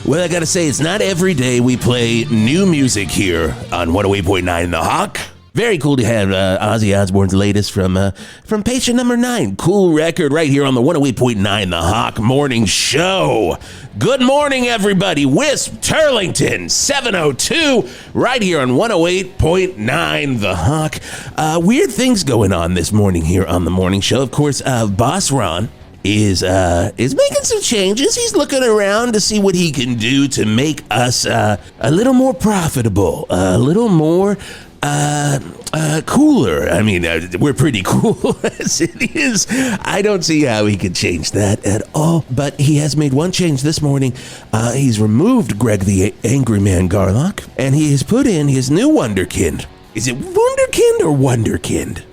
Well, I gotta say, it's not every day we play new music here on 108.9 The Hawk. Very cool to have Ozzy Osbourne's latest from Patient Number 9. Cool record right here on the 108.9 The Hawk Morning Show. Good morning, everybody. Whisp Turlington, 702, right here on 108.9 The Hawk. Weird things going on this morning here on the morning show. Of course, Boss Ron is making some changes. He's looking around to see what he can do to make us a little more profitable, a little more cooler. I mean, we're pretty cool as it is. I don't see how he could change that at all. But he has made one change this morning. He's removed Greg the Angry Man Garlock, and he has put in his new Wonderkind. Is it Wonderkind or Wonderkind?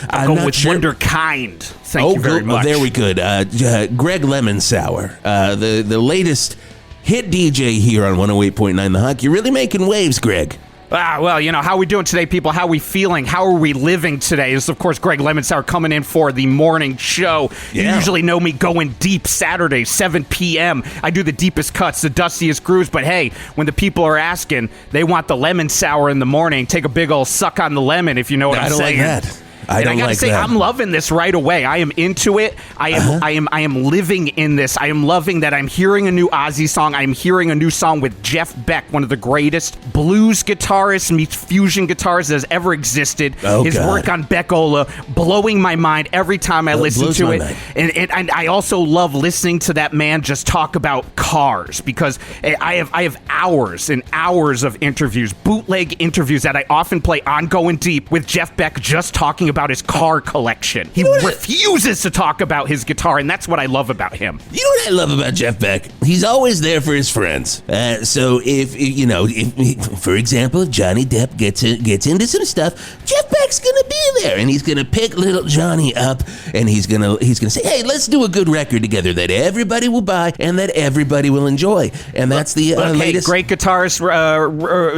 I'll go with sure. Wonderkind. Thank you very much. Oh, there we go. Greg Lemonsour, the latest hit DJ here on 108.9 The Hawk. You're really making waves, Greg. Well, you know, how are we doing today, people? How are we feeling? How are we living today? This is, of course, Greg Lemonsour coming in for the morning show. Yeah. You usually know me going deep Saturday, 7 p.m. I do the deepest cuts, the dustiest grooves. But, hey, when the people are asking, they want the lemon sour in the morning. Take a big old suck on the lemon, if you know what I'm saying. I don't like that. I gotta say, I'm loving this right away. I am into it. I am living in this. I am loving that I'm hearing a new Ozzy song. I'm hearing a new song with Jeff Beck, one of the greatest blues guitarists meets fusion guitarists that has ever existed. His work on Beckola blowing my mind every time I listen to it. And I also love listening to that man just talk about cars, because I have hours and hours of interviews, bootleg interviews that I often play on Going Deep with Jeff Beck just talking about his car collection. He refuses to talk about his guitar, and that's what I love about him. You know what I love about Jeff Beck? He's always there for his friends. So if for example, if Johnny Depp gets into some stuff, Jeff Beck's gonna be there, and he's gonna pick little Johnny up, and he's gonna say, "Hey, let's do a good record together that everybody will buy and that everybody will enjoy." And that's the latest. Great guitarists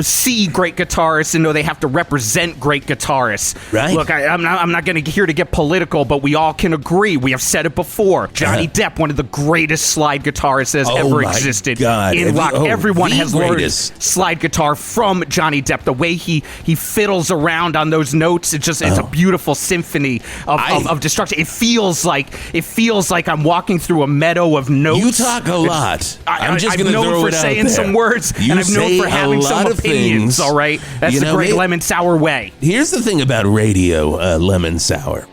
see great guitarists and know they have to represent great guitarists. Right. Look, I'm not going to here to get political, but we all can agree. We have said it before. Johnny Depp, one of the greatest slide guitarists that has ever existed in rock. Everyone has learned slide guitar from Johnny Depp. The way he fiddles around on those notes, it's a beautiful symphony of destruction. It feels like I'm walking through a meadow of notes. You talk a lot. I'm just going to throw it out there. I'm known for saying some words, and I'm known for having some opinions. All right, that's the Greg Lemonsour way. Here's the thing about radio, Lemonsour.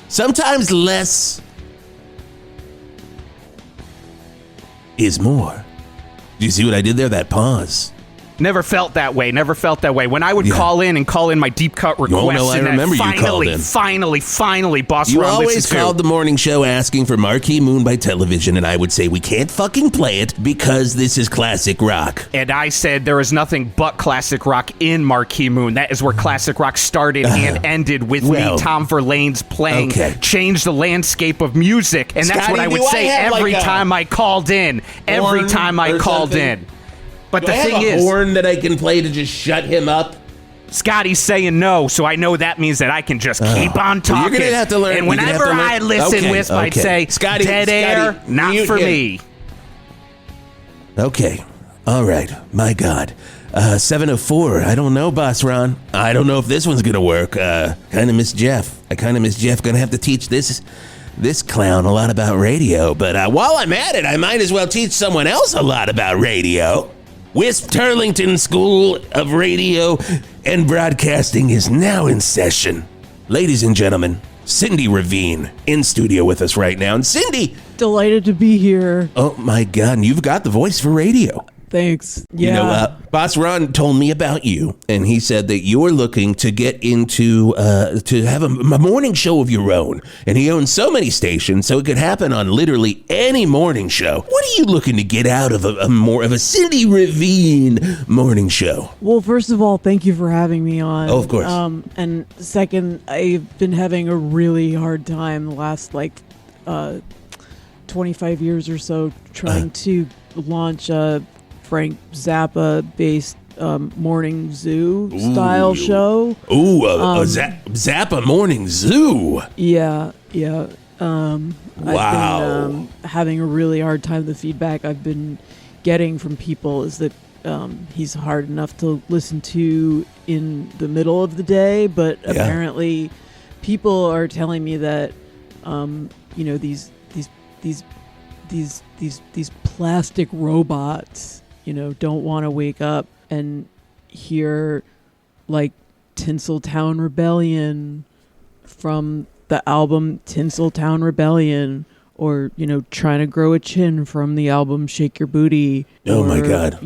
Sometimes less is more. Do you see what I did there? That pause. Never felt that way. When I would call in my deep cut requests, I remember you called in. Finally, Boss You Ron always called the morning show asking for Marquee Moon by Television, and I would say we can't fucking play it because this is classic rock. And I said there is nothing but classic rock in Marquee Moon. That is where classic rock started and ended with me, Tom Verlaine's playing, changed the landscape of music, and that's what I would say every time I called in. Every time I called in. But the thing is, a horn that I can play to just shut him up? Scotty's saying no, so I know that means that I can just keep on talking. You're going to have to learn. And whenever I listen, Wisp, I'd say, Scotty, dead air, not for me. Okay. All right. My God. 704. I don't know, Boss Ron. I don't know if this one's going to work. Kind of miss Jeff. Going to have to teach this clown a lot about radio. But while I'm at it, I might as well teach someone else a lot about radio. Whisp Turlington School of Radio and Broadcasting is now in session. Ladies and gentlemen, Cindy Ravine in studio with us right now. And Cindy! Delighted to be here. Oh my God, and you've got the voice for radio. Thanks. Yeah. You know, Boss Ron told me about you, and he said that you are looking to get into, to have a morning show of your own. And he owns so many stations, so it could happen on literally any morning show. What are you looking to get out of a more of a Cindy Ravine morning show? Well, first of all, thank you for having me on. Oh, of course. And second, I've been having a really hard time the last, 25 years or so trying to launch a Frank Zappa based morning zoo style show. Zappa morning zoo. Yeah. Wow. I've been having a really hard time with the feedback. I've been getting from people is that he's hard enough to listen to in the middle of the day, but apparently people are telling me that these plastic robots, don't want to wake up and hear like Tinseltown Rebellion from the album Tinseltown Rebellion, or Trying to Grow a Chin from the album Shake Your Booty. Oh my God.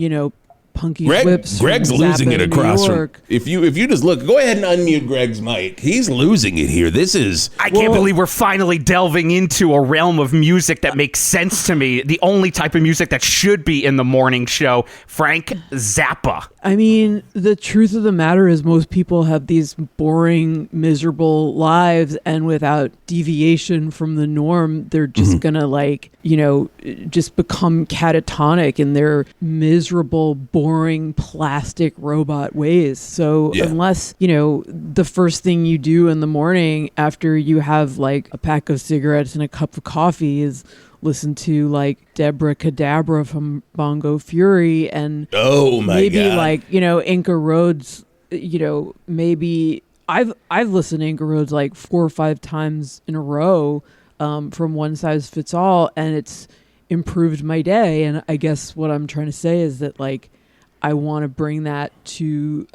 Punky Whips. Greg's losing it across from. If you just look, go ahead and unmute Greg's mic. He's losing it here. This is. I can't believe we're finally delving into a realm of music that makes sense to me. The only type of music that should be in the morning show. Frank Zappa. I mean, the truth of the matter is most people have these boring, miserable lives, and without deviation from the norm, they're just gonna just become catatonic in their miserable, boring, plastic robot ways. So unless, the first thing you do in the morning after you have like a pack of cigarettes and a cup of coffee is listen to like Deborah Cadabra from Bongo Fury, and maybe God. like Inca Roads. Maybe I've listened to Inca Roads like 4 or 5 times in a row from One Size Fits All, and it's improved my day. And I guess what I'm trying to say is that like I want to bring that to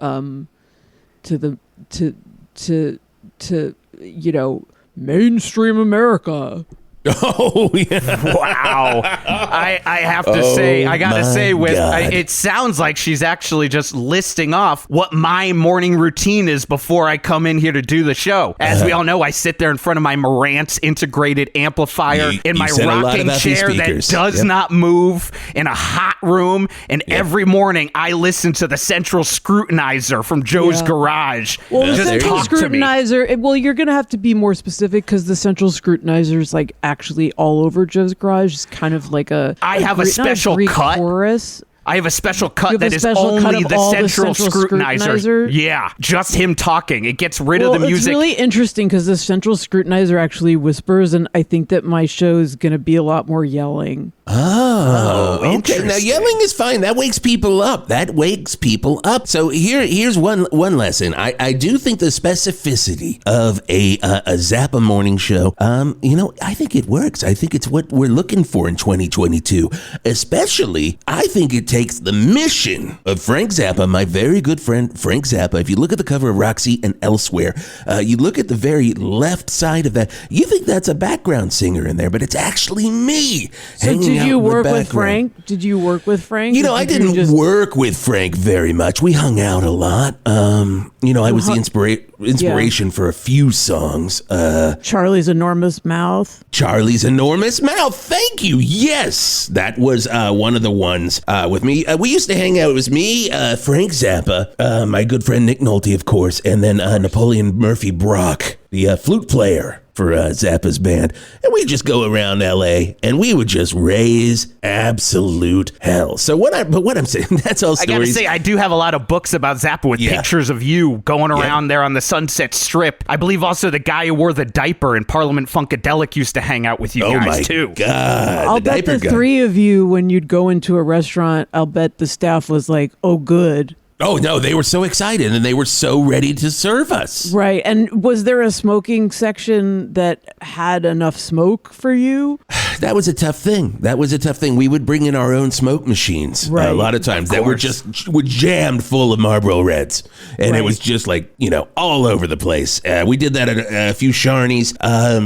mainstream America. Oh yeah! Wow. I have to say, I gotta say, it sounds like she's actually just listing off what my morning routine is before I come in here to do the show. As we all know, I sit there in front of my Marantz integrated amplifier in my rocking chair that does not move in a hot room, and every morning I listen to the Central Scrutinizer from Joe's Garage. Well, the just Central talk to me. Scrutinizer. Well, you're gonna have to be more specific because the Central Scrutinizer is like actually all over Joe's Garage. It's kind of like I have a special cut. Chorus. I have a special cut that is only the Central Scrutinizer. Yeah, just him talking. It gets rid of the music. It's really interesting because the Central Scrutinizer actually whispers, and I think that my show is going to be a lot more yelling. Oh, okay. Now yelling is fine. That wakes people up. So here's one lesson. I do think the specificity of a Zappa morning show, I think it works. I think it's what we're looking for in 2022. Especially, I think it takes the mission of Frank Zappa, my very good friend Frank Zappa. If you look at the cover of Roxy and Elsewhere, you look at the very left side of that, you think that's a background singer in there, but it's actually me. So did you work with Frank? Did you work with Frank? I didn't work with Frank very much. We hung out a lot. I was the inspiration for a few songs. Charlie's Enormous Mouth. Thank you. Yes, that was one of the ones with me. We used to hang out. It was me, Frank Zappa, my good friend Nick Nolte, of course, and then Napoleon Murphy Brock, the flute player for Zappa's band. And we'd just go around LA and we would just raise absolute hell. So what I'm saying, that's all stories. I gotta say, I do have a lot of books about Zappa with pictures of you going around there on the Sunset Strip. I believe also the guy who wore the diaper in Parliament Funkadelic used to hang out with you guys too. Oh my God. I'll bet the three of you, when you'd go into a restaurant, I'll bet the staff was like, oh good. Oh, no, they were so excited and they were so ready to serve us. Right. And was there a smoking section that had enough smoke for you? That was a tough thing. We would bring in our own smoke machines a lot of times that were jammed full of Marlboro Reds. And it was just like, all over the place. We did that at a few Sharnies.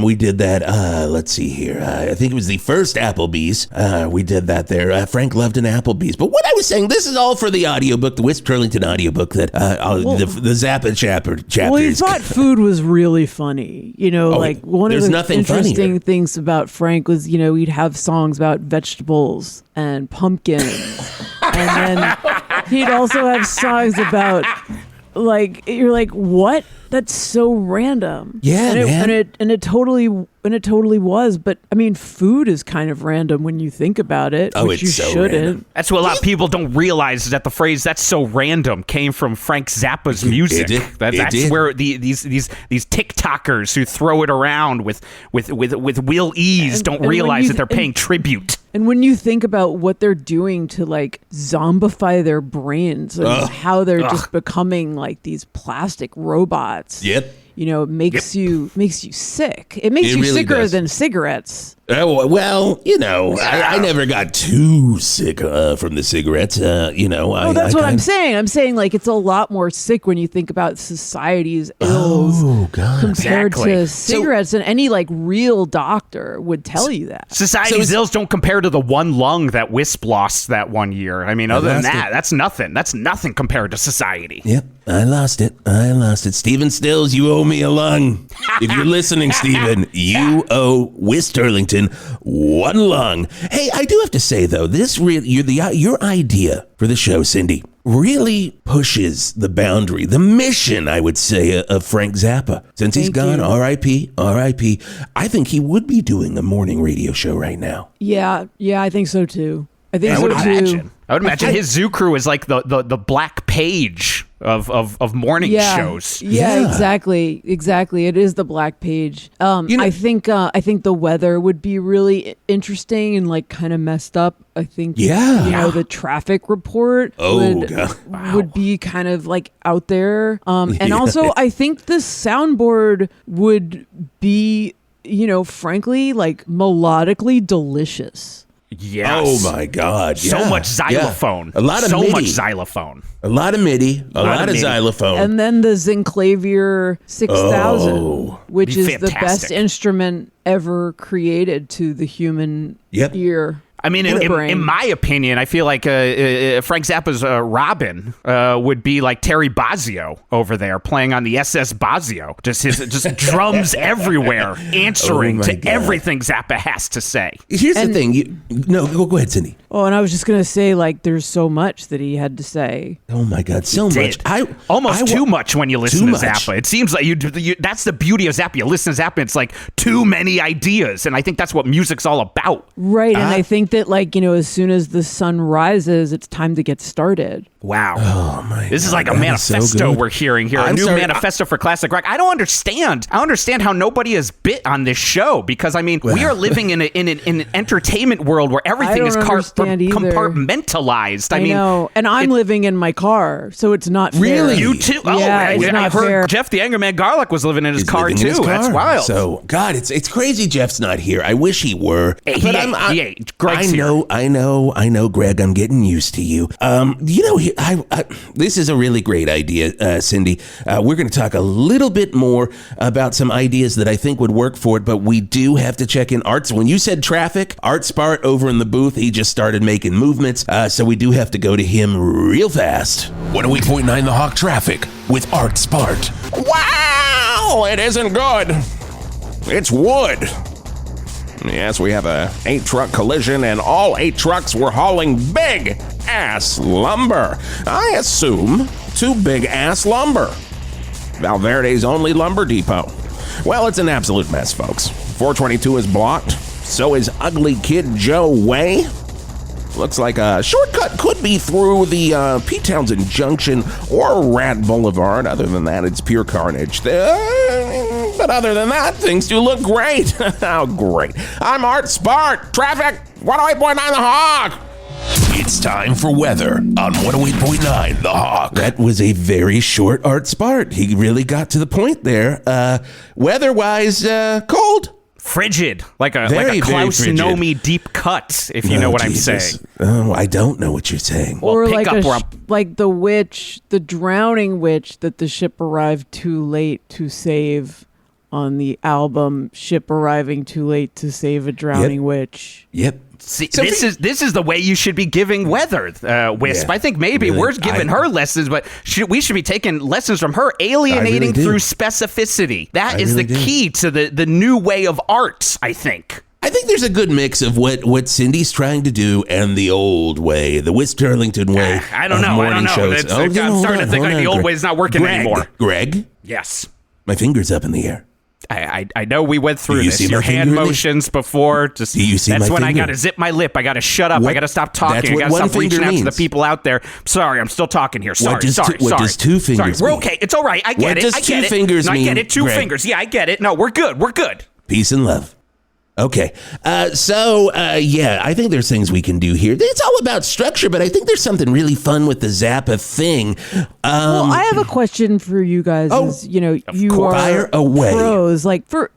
We did that, let's see here. I think it was the first Applebee's. We did that there. Frank loved an Applebee's. But what I was saying, this is all for the audiobook, the Whisp Turlington audiobook that the Zappa chapters. Well, you thought food was really funny. One of the interesting things about Frank was, he'd have songs about vegetables and pumpkins. And then he'd also have songs about, you're like, what? That's so random. Yeah, and it totally And it totally was. But I mean, food is kind of random when you think about it, which you shouldn't. Random. That's what a lot of people don't realize, is that the phrase "that's so random" came from Frank Zappa's music. That's where these TikTokers who throw it around with real ease don't realize that they're paying tribute. And when you think about what they're doing to like zombify their brains and how they're just becoming like these plastic robots. Yep. You know, it makes you sick. It makes you really sicker than cigarettes. Oh, well, you know, I never got too sick from the cigarettes. You know, that's what I'm saying. I'm saying like it's a lot more sick when you think about society's ills compared to cigarettes, and any like real doctor would tell you that. Society's ills don't compare to the one lung that Whisp lost that one year. I mean, other than that, that's nothing. That's nothing compared to society. Yep, I lost it. Stephen Stills, you owe me a lung. If you're listening, Stephen, you owe Whisp Turlington one lung. Hey, I do have to say though, your idea for the show, Cindy, really pushes the boundary, the mission, I would say, of Frank Zappa. Since he's gone, R.I.P., R.I.P. I think he would be doing a morning radio show right now. Yeah, I think so too. I would imagine his zoo crew is like the Black Page of morning shows. Yeah, exactly. It is the Black Page. I think the weather would be really interesting and like kind of messed up. I think the traffic report would be kind of like out there. And also I think the soundboard would be, frankly, like melodically delicious. Yes. Oh my God! So much xylophone. A lot of MIDI. Much xylophone. A lot of MIDI. A lot of xylophone. And then the Zinclavier 6000, which is the best instrument ever created to the human ear. I mean, in my opinion, I feel like Frank Zappa's Robin would be like Terry Bozzio over there playing on the SS Bozzio. Just drums everywhere, answering to everything Zappa has to say. Here's the thing. Go ahead, Cindy. Oh, and I was just going to say, like, there's so much that he had to say. Oh, my God, so much. Almost too much when you listen to Zappa. It seems like that's the beauty of Zappa. You listen to Zappa, it's like too many ideas, and I think that's what music's all about. Right, and I think that, like, as soon as the sun rises, it's time to get started. Wow. Oh, my God. This is like a manifesto we're hearing here. A new manifesto for classic rock. I don't understand. I understand how nobody has bit on this show, because, I mean, we are living in an entertainment world where everything is compartmentalized. I know. And I'm living in my car, so it's not fair. Really? You too? Oh, yeah, I heard Jeff the Angerman Garlic was living in his car, too. That's wild. So, God, it's crazy Jeff's not here. I wish he were. Greg's here. I know, Greg, I'm getting used to you. This is a really great idea, Cindy. We're going to talk a little bit more about some ideas that I think would work for it, but we do have to check in Arts. When you said traffic, Art Spart over in the booth, he just started making movements, so we do have to go to him real fast. 108.9 The Hawk traffic with Art Spart. Wow, it isn't good. It's wood. Yes, we have a 8-truck collision, and all 8 trucks were hauling big-ass lumber. I assume 2 big-ass lumber. Valverde's only lumber depot. Well, it's an absolute mess, folks. 422 is blocked. So is Ugly Kid Joe Way. Looks like a shortcut could be through the Pete Townsend Junction or Rat Boulevard. Other than that, it's pure carnage. But other than that, things do look great. Oh, great. I'm Art Spart. Traffic, 108.9 The Hawk. It's time for weather on 108.9 The Hawk. That was a very short Art Spart. He really got to the point there. Weather-wise, cold. Frigid, like a Klausner deep cut, if you know what I'm saying. Oh, I don't know what you're saying. Or like the witch, the drowning witch that the ship arrived too late to save on the album Ship Arriving Too Late to Save a Drowning Witch. Yep. See, so this is the way you should be giving Weather, Wisp. Yeah, I think maybe we're giving her lessons, but we should be taking lessons from her, alienating through specificity. That is the key to the new way of art, I think. I think there's a good mix of what Cindy's trying to do and the old way, the Whisp Turlington way. I don't know. I'm starting to think like the old way is not working anymore. Greg? Yes. My finger's up in the air. I know we went through You this. see Your my hand finger in motions before. Just Do you see that's my when I finger? got to zip my lip. I got to shut up. I got to stop That's talking. I what got to one stop reaching finger out to the means. people out there. Sorry, I'm still talking here. Sorry, does sorry, two- what sorry. does two fingers Sorry, we're mean? okay. It's all right. I get What it. does I get two it. fingers No, I get mean, it. Two Greg? fingers. Yeah, I get it. No, we're good. We're good. Peace and love. Okay. Yeah, I think there's things we can do here. It's all about structure, but I think there's something really fun with the Zappa thing. Well, I have a question for you guys. You course. are Fire away. pros. Like for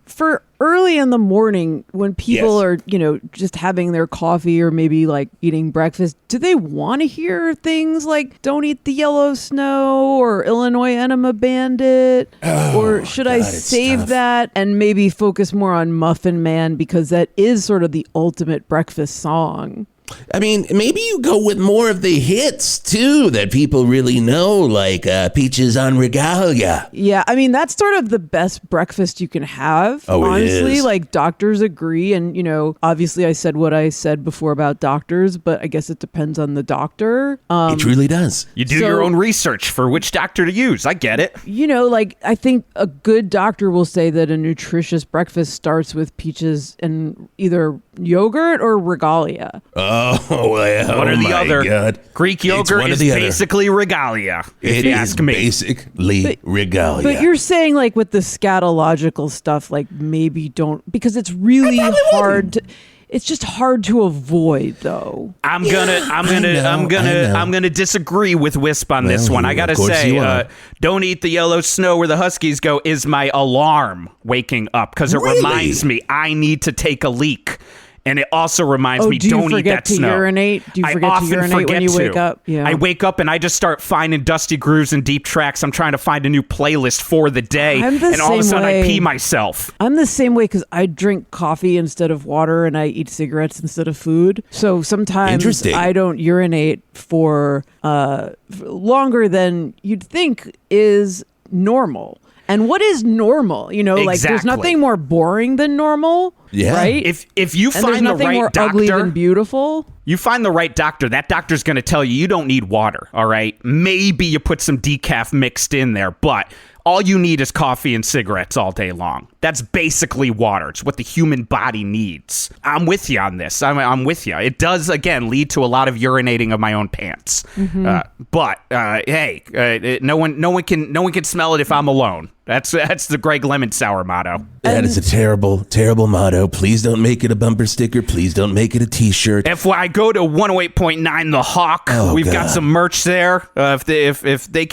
early in the morning when people Yes. are, just having their coffee or maybe like eating breakfast, do they want to hear things like "Don't Eat the Yellow Snow" or "Illinois Enema Bandit"? Or should I God, it's save tough. that and maybe focus more on Muffin Man because that is sort of the ultimate breakfast song? I mean, maybe you go with more of the hits, too, that people really know, like Peaches on Regalia. Yeah, I mean, that's sort of the best breakfast you can have. Oh, it honestly, is. like doctors agree. And, obviously I said what I said before about doctors, but I guess it depends on the doctor. It truly does. You do So- your own research for which doctor to use. I get it. I think a good doctor will say that a nutritious breakfast starts with peaches and either yogurt or regalia. Oh, well, One or the my other. God. Greek It's yogurt one or is the other. basically regalia, if It you is ask me. basically regalia. But you're saying like with the scatological stuff, like maybe don't, because it's really probably hard to, it's just hard to avoid though. I'm I know. gonna disagree with Whisp on this Well, one. I of gotta course say, you are. "Don't Eat the Yellow Snow" where the Huskies go is my alarm waking up because it Really? reminds me I need to take a leak. And it also reminds Oh, me, do you don't eat forget that to snow. urinate? Do you I forget to often urinate when forget you to. wake up? Yeah. I wake up and I just start finding dusty grooves and deep tracks. I'm trying to find a new playlist for the day. I'm the And all of a same sudden way. I pee myself. I'm the same way because I drink coffee instead of water and I eat cigarettes instead of food. So sometimes Interesting. I don't urinate for longer than you'd think is normal. And what is normal? Like there's Exactly. nothing more boring than normal, Yeah. right? If you and there's find the nothing right more ugly doctor, than beautiful. you find the right doctor, that doctor's going to tell you don't need water, all right? Maybe you put some decaf mixed in there, but all you need is coffee and cigarettes all day long. That's basically water. It's what the human body needs. I'm with you on this. I'm with you. It does, again, lead to a lot of urinating of my own pants. But hey, no one can smell it if I'm alone. That's the Greg Lemonsour motto. That is a terrible, terrible motto. Please don't make it a bumper sticker. Please don't make it a T-shirt. If I go to 108.9 The Hawk, Oh, we've got God. some merch there. If they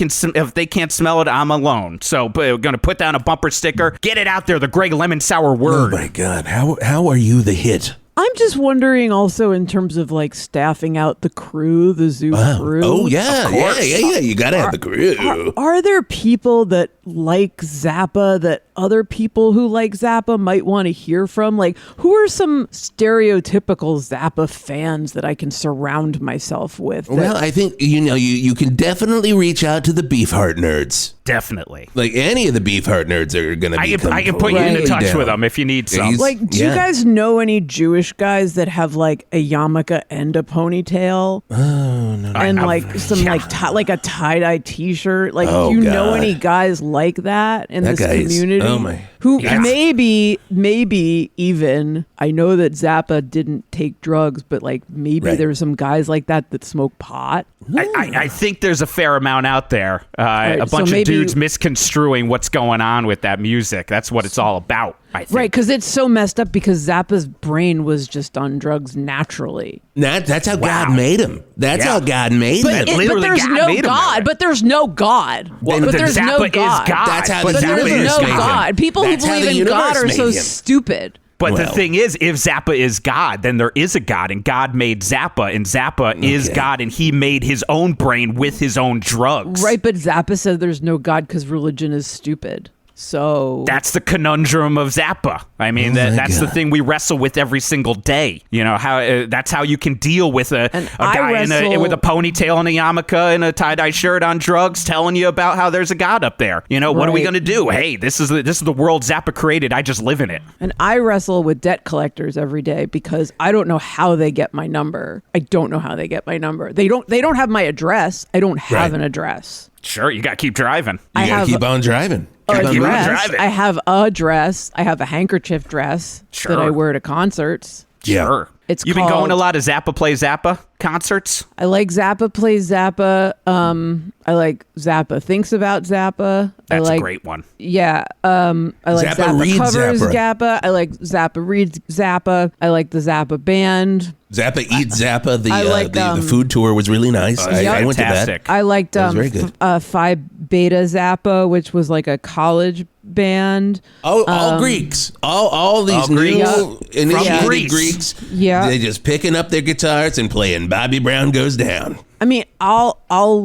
can't smell it, I'm alone. So we're gonna put down a bumper sticker. Get it out there. The Greg Lemonsour Oh word. my God! How are you the hit? I'm just wondering also in terms of like staffing out the crew, the zoo crew. Oh yeah, Of course. yeah. You gotta have the crew. Are there people that like Zappa that other people who like Zappa might want to hear from? Like, who are some stereotypical Zappa fans that I can surround myself with? that- Well, I think you can definitely reach out to the Beefheart nerds. Definitely. Like any of the Beefheart nerds are gonna be. I can put you into Right. touch with them if you need some. He's- like, do you yeah. guys know any Jewish guys that have like a yarmulke and a ponytail? Oh no! And like some like a tie-dye T-shirt. Like, Oh, do you know God. any guys like that in That this guy is- community? oh, my. Who Yeah. maybe even, I know that Zappa didn't take drugs, but like maybe Right. there's some guys like that smoke pot. I think there's a fair amount out there. A so bunch of maybe- dudes misconstruing what's going on with that music. That's what it's all about, I think. Right, because it's so messed up because Zappa's brain was just on drugs naturally. That's how God Wow. made him. That's Yeah. how God made him. But literally there's God no made him that God. way. But there's no God. Well, but then there's no Zappa is God. God. That's how But the But there's universe no made him. God. People who That's how believe the in God universe are so made him. stupid. But the Well. thing is, if Zappa is God, then there is a God, and God made Zappa, and Zappa is Okay. God, and he made his own brain with his own drugs. Right, but Zappa said there's no God because religion is stupid. So That's the conundrum of Zappa. I mean, Oh my that's the God. thing we wrestle with every single day. You know how that's how you can deal with a And guy wrestle- with a ponytail and a yarmulke and a tie-dye shirt on drugs, telling you about how there's a God up there. You know, what are we Right. gonna do? Hey, this is the world Zappa created. I just live in it. and I wrestle with debt collectors every day because I don't know how they get my number. I don't know how they get my number. They don't have my address. I don't have Right. an address. Sure, you got to keep driving. You I gotta have keep on driving. a on dress. driving. I have a dress. I have a handkerchief dress Sure. that I wear to concerts. Yeah. Sure. It's You've been going called- to a lot of Zappa Play Zappa concerts? I like Zappa Plays Zappa. I like Zappa Thinks About Zappa. I That's like, a great one. Yeah. I like Zappa Zappa, reads covers Zappa. Zappa. I like Zappa reads Zappa. I like the Zappa band. Zappa Eat Zappa. I like, The food tour was really nice. I went to that. Fantastic. I liked was very good. Phi Beta Zappa, which was like a college band. Oh, all Greeks. All these All new Greeks. initiated From Greece. Greeks. Yeah. They just picking up their guitars and playing Bobby Brown Goes Down. I mean, I'll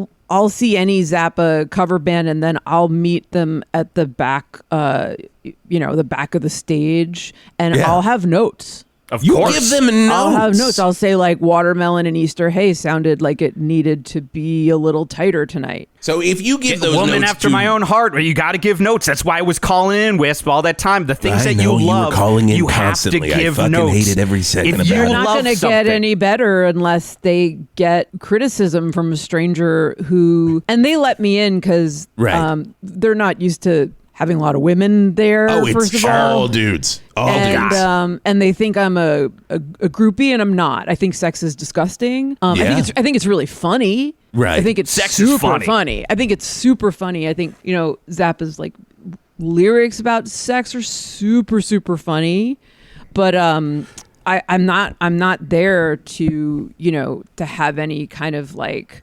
see any Zappa cover band, and then I'll meet them at the back, the back of the stage, and Yeah. I'll have notes. Of You course. give them notes. I'll have notes. I'll say like Watermelon and Easter Hay sounded like it needed to be a little tighter tonight. So if you give those woman notes after to, my own heart. You got to give notes. That's why I was calling in, Wisp, all that time. The things I that know you you were love, calling in you constantly. have I to give fucking notes. hated every second if about you it. They're not love going to something, get any better unless they get criticism from a stranger who, and they let me in because Right. they're not used to having a lot of women there. Oh, first it's of all. all dudes. All dudes. And they think I'm a groupie, and I'm not. I think sex is disgusting. Yeah. I think it's really funny. Right. I think it's Sex is super funny. I think it's super funny. I think Zappa's like lyrics about sex are super super funny, but I'm not there to to have any kind of like.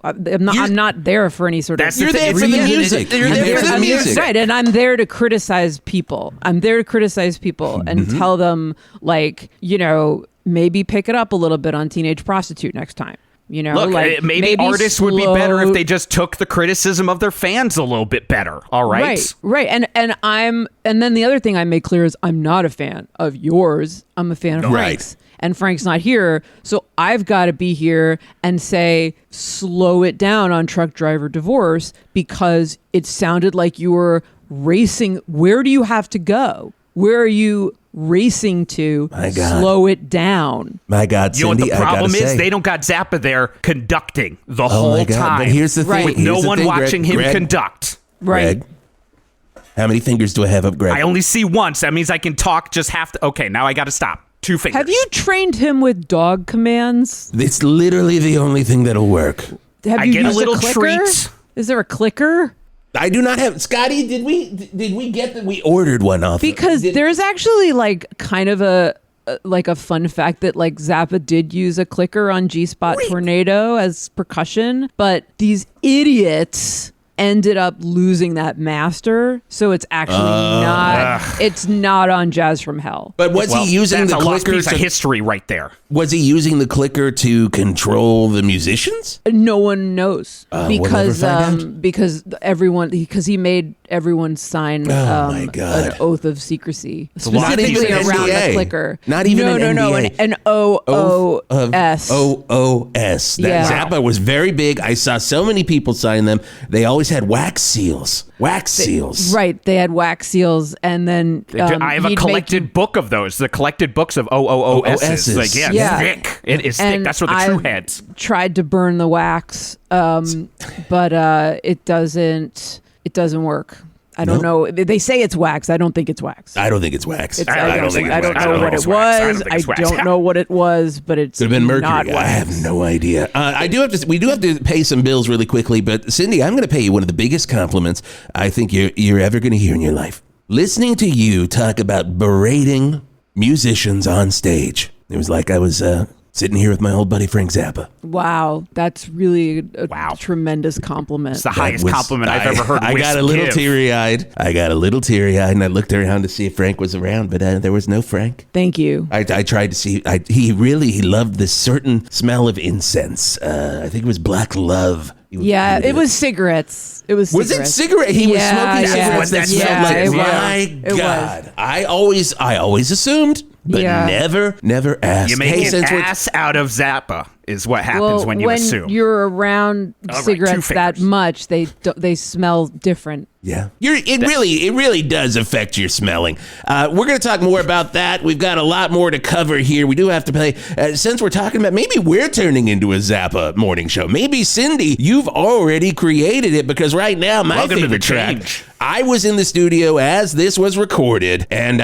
I'm not there for any sort of. That's the You're there for the music. You're there for the music. Right, and I'm there to criticize people. I'm there to criticize people and Mm-hmm. tell them, like, maybe pick it up a little bit on Teenage Prostitute next time. Look, like maybe artists would be better if slow- they just took the criticism of their fans a little bit better. All right. Right. And then the other thing I make clear is I'm not a fan of yours. I'm a fan of Right. Frank's. And Frank's not here, so I've got to be here and say, slow it down on Truck Driver Divorce because it sounded like you were racing. Where do you have to go? Where are you racing to? My God. Slow it down. My God, You know Cindy, what the problem I gotta is? say. They don't got Zappa there conducting the Oh whole my God. time. But here's the thing. Right. with Here's no the one thing, watching Greg. him conduct. Right. Greg, how many fingers do I have up, Greg? I only see once. That means I can talk. Just have to. Okay, now I got to stop. 2 fingers. Have you trained him with dog commands? It's literally the only thing that'll work. Have I you get a used little clicker? treat. Is there a clicker? I do not have. Scotty, did we get that? We ordered one off. Because there's actually like kind of a fun fact that like Zappa did use a clicker on G-Spot Tornado as percussion, but these idiots ended up losing that master, so it's actually it's not on Jazz from Hell. But was he using that's the a lost clicker piece of history right there. Was he using the clicker to control the musicians? No one knows we'll never find out. because he made everyone sign my God. an oath of secrecy a lot of specifically these around NDA. the clicker. Not even no, an no, NDA. an OOS. OOS. That Yeah. Zappa was very big. I saw so many people sign them. They always had wax seals. Wax seals. Right, they had wax seals, and then I have a he'd collected make- book of those. The collected books of OOSs. Like, yeah, Yeah. it's thick. It is thick. And That's what the true I've heads. tried to burn the wax, but it doesn't work. I don't know. They say it's wax. I don't think it's wax. I don't think it's wax. I don't think it's know wax. what it was. I don't know what it was, but it's Could have been not mercury. wax. I have no idea. We do have to pay some bills really quickly, but Cindy, I'm going to pay you one of the biggest compliments I think you're ever going to hear in your life. Listening to you talk about berating musicians on stage. It was like I was sitting here with my old buddy Frank Zappa. Wow, that's really a Wow. tremendous compliment. It's the highest compliment I've ever heard. I got a little teary-eyed. And I looked around to see if Frank was around, but there was no Frank. Thank you. I tried to see. He loved this certain smell of incense. I think it was black love. Yeah, it was cigarettes. It was Was cigarettes. it cigarette? He was Yeah, smoking yeah. cigarettes that That's smelled yeah, like. it was. My It was. God, I always assumed, but Yeah. never asked. You make Hey, an since we're- ass out of Zappa is what happens when you assume. you're around All right, cigarettes 2 that fingers. much, they smell different. Yeah, it really does affect your smelling. We're going to talk more about that. We've got a lot more to cover here. We do have to play. Since we're talking about, maybe we're turning into a Zappa morning show. Maybe Cindy, you've already created it because right now my Welcome to favorite the track. change. I was in the studio as this was recorded, and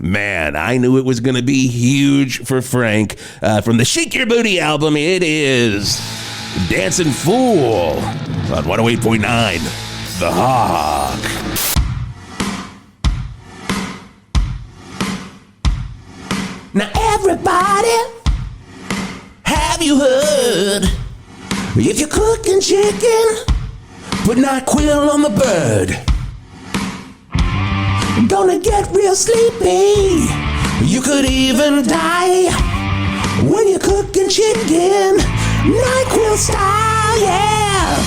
man, I knew it was going to be huge for Frank. From the Shake Your Booty album, it is Dancing Fool on 108.9 The Hawk. Now everybody, have you heard? If you're cooking chicken, put NyQuil on the bird. Gonna get real sleepy. You could even die when you're cooking chicken. NyQuil style, yeah.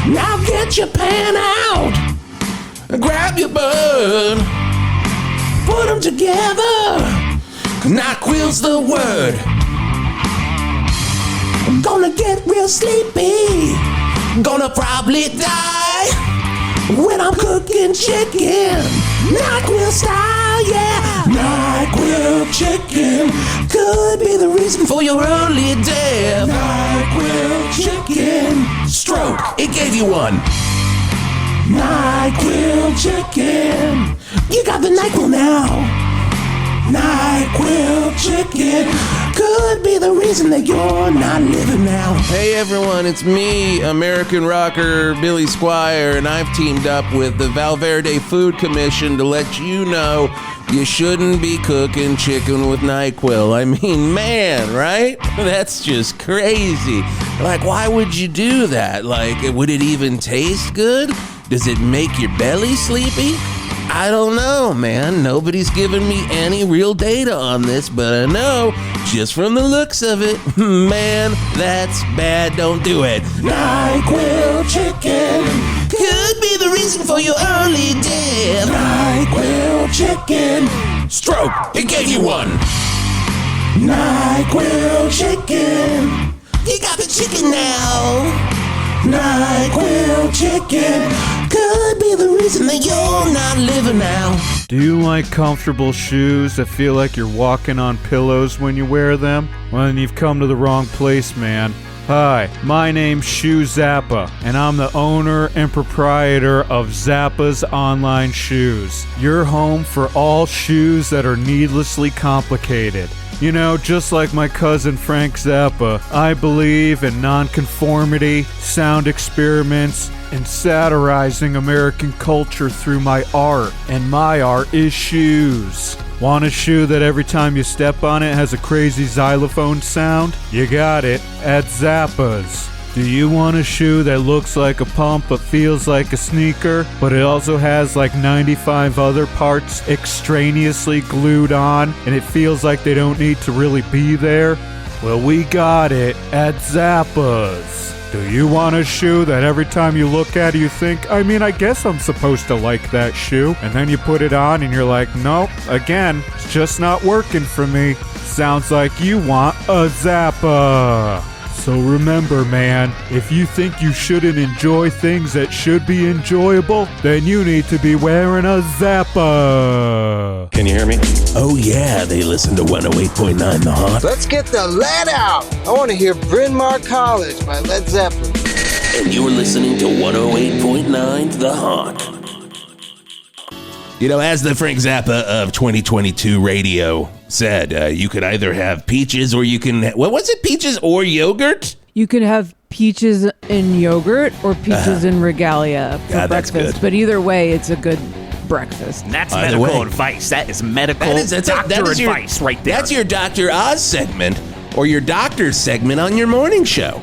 Now get your pan out, grab your bird, put them together. NyQuil's the word. I'm gonna get real sleepy, gonna probably die when I'm cooking chicken. NyQuil style, yeah. NyQuil Chicken could be the reason for your early death. NyQuil Chicken. Stroke, it gave you one. NyQuil Chicken. You got the NyQuil now. NyQuil Chicken could be the reason that you're not living now. Hey everyone, it's me, American rocker Billy Squier, and I've teamed up with the Valverde Food Commission to let you know you shouldn't be cooking chicken with NyQuil. I mean, man, right? That's just crazy. Like, why would you do that? Like, would it even taste good? Does it make your belly sleepy? I don't know, man. Nobody's given me any real data on this, but I know, just from the looks of it, man, that's bad. Don't do it. NyQuil Chicken could be the reason for your early death. NyQuil Chicken. Stroke, it gave you one. NyQuil Chicken. You got the chicken now. NyQuil Chicken could be the reason that you're not living now. Do you like comfortable shoes that feel like you're walking on pillows when you wear them? Well, then you've come to the wrong place, man. Hi, my name's Shoe Zappa, and I'm the owner and proprietor of Zappa's Online Shoes. Your home for all shoes that are needlessly complicated. You know, just like my cousin Frank Zappa, I believe in nonconformity, sound experiments, and satirizing American culture through my art. And my art is shoes. Want a shoe that every time you step on it has a crazy xylophone sound? You got it at Zappa's. Do you want a shoe that looks like a pump but feels like a sneaker, but it also has like 95 other parts extraneously glued on, and it feels like they don't need to really be there? Well, we got it at Zappa's. Do you want a shoe that every time you look at it you think, I mean, I guess I'm supposed to like that shoe, and then you put it on and you're like, nope, again, it's just not working for me. Sounds like you want a Zappa. So remember, man, if you think you shouldn't enjoy things that should be enjoyable, then you need to be wearing a Zappa. Can you hear me? Oh yeah, they listen to 108.9 The Hawk. Let's get the lead out. I want to hear Bryn Mawr College by Led Zeppelin. And you are listening to 108.9 The Hawk. You know, as the Frank Zappa of 2022 radio said, you could either have peaches or you can... What was it? Peaches or yogurt? You could have peaches in yogurt or peaches in regalia for that's breakfast. good. But either way, it's a good breakfast. That's Either medical way. advice. That is medical That is your- advice right there. That's your Dr. Oz segment or your doctor's segment on your morning show.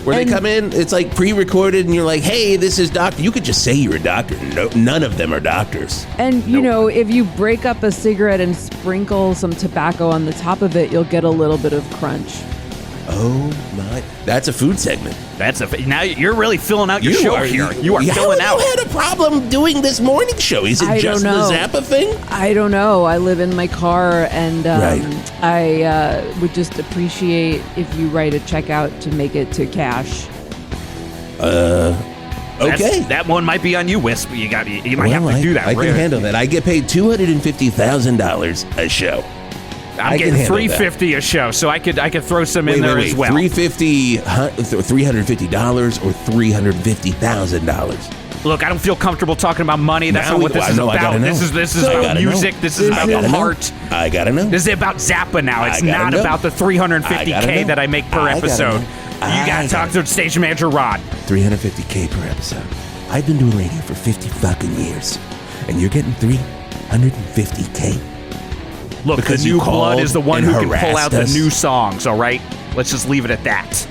Where they come in, it's like pre-recorded, and you're like, hey, this is doctor. You could just say you're a doctor. No, none of them are doctors. And, you know, if you break up a cigarette and sprinkle some tobacco on the top of it, you'll get a little bit of crunch. Oh, my. That's a food segment. Now you're really filling out your show here. You are filling out. You had a problem doing this morning show. Is it I just the don't know. Zappa thing? I don't know. I live in my car, and Right. I would just appreciate if you write a check out to make it to cash. Okay. That one might be on you, Wisp. You might have to do that. I can handle that. I get paid $250,000 a show I'm getting $350 a show, so I could throw some in there as well. $350 or $350,000. Look, I don't feel comfortable talking about money. That's not what this is about. This is about music. This is about the heart. I gotta know. This is about Zappa now. It's not about the $350K that I make per episode. You gotta talk to station manager Rod. $350K per episode. I've been doing radio for 50 fucking years, and you're getting $350K. Look, because the new you blood is the one who can pull out us. the new songs. All right, let's just leave it at that.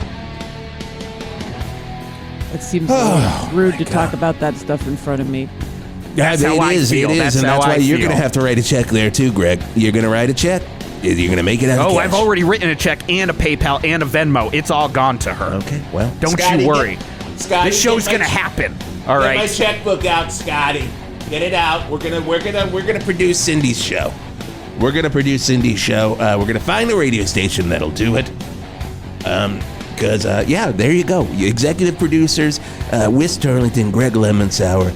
It seems rude to talk about that stuff in front of me. That's how I feel. It is, and that's why you're going to have to write a check there too, Greg. You're going to write a check. You're going to make it out of cash. I've already written a check and a PayPal and a Venmo. It's all gone to her. Okay, well. Don't you worry. Scotty, this show's going to happen. All right. Get my checkbook out, Scotty. Get it out. We're gonna produce Cindy's show. We're gonna produce Cindy's show. We're gonna find a radio station that'll do it. Because there you go. Executive producers, Whisp Turlington, Greg Lemonsour,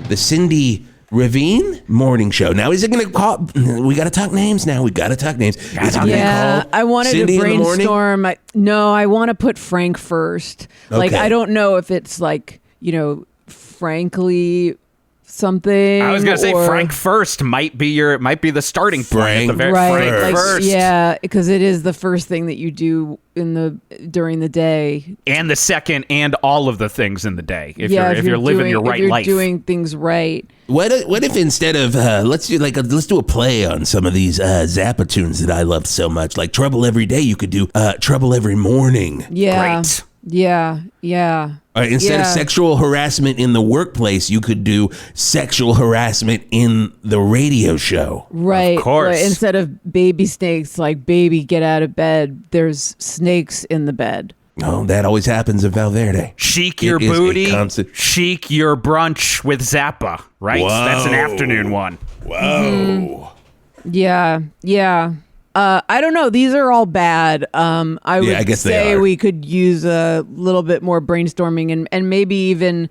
the Cindy Ravine Morning Show. Now, is it going to call? We got to talk names now. We got to talk names. Is it gonna call I wanted Cindy to brainstorm. I want to put Frank first. Like, Okay. I don't know if it's like, frankly something. I was gonna say or- Frank first might be the starting point. At the very right, Frank first. Yeah, because it is the first thing that you do during the day, and the second, and all of the things in the day. If you're living doing, your right if you're life, doing things right. What if instead of let's do a play on some of these Zappa tunes that I loved so much, like Trouble Every Day. You could do Trouble Every Morning. Yeah. Great. Yeah. All right, instead of sexual harassment in the workplace, you could do sexual harassment in the radio show. Right. Of course. Right. Instead of baby snakes, like baby get out of bed, there's snakes in the bed. Oh, that always happens in Valverde. Chic your It is a booty, constant- chic your brunch with Zappa, right? Whoa. That's an afternoon one. Whoa. Yeah. I don't know. These are all bad. I would guess they say are. we could use a little bit more brainstorming and maybe even,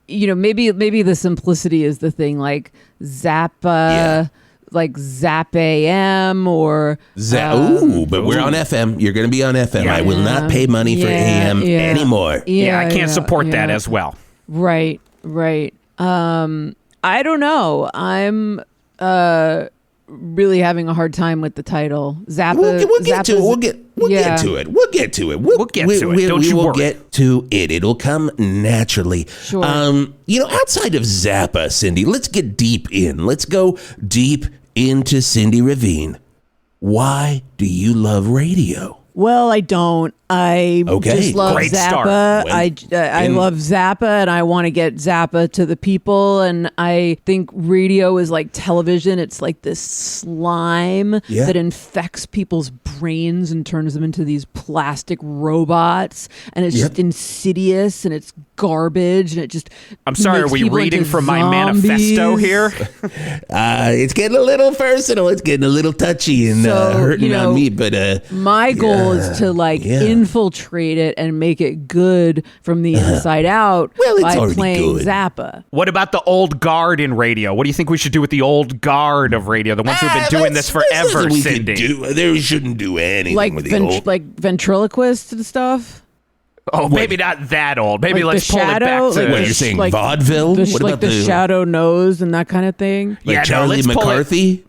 maybe the simplicity is the thing, like Zappa, like Zap AM or But we're on FM. You're going to be on FM. Yeah. I will not pay money for AM anymore. Yeah, I can't support that as well. Right. I don't know. I'm really having a hard time with the title. Zappa. We'll get to it. We'll get to it. We'll get to it. We'll get to it. Don't you will worry. get to it. It'll come naturally. Sure. Outside of Zappa, Cindy, let's get deep in. Let's go deep into Cindy Ravine. Why do you love radio? Well, I don't. I just love Great Zappa. start. I love Zappa, and I want to get Zappa to the people. And I think radio is like television. It's like this slime that infects people's brains and turns them into these plastic robots. And it's just insidious, and it's garbage, and it just. I'm sorry, makes are we people reading into from my zombies. manifesto here? It's getting a little personal. It's getting a little touchy and hurting on me. But my goal is to infiltrate it and make it good from the inside out Well, it's by already playing good. Zappa. What about the old guard in radio? What do you think we should do with the old guard of radio? The ones who've been doing this forever, Cindy. They shouldn't do anything Like with the old. like ventriloquists and stuff. Oh, maybe not that old. Maybe Like let's the pull shadow, it back to. like What the you're saying, like vaudeville? The, What like about the the shadow nose and that kind of thing. Like Charlie let's pull it- McCarthy?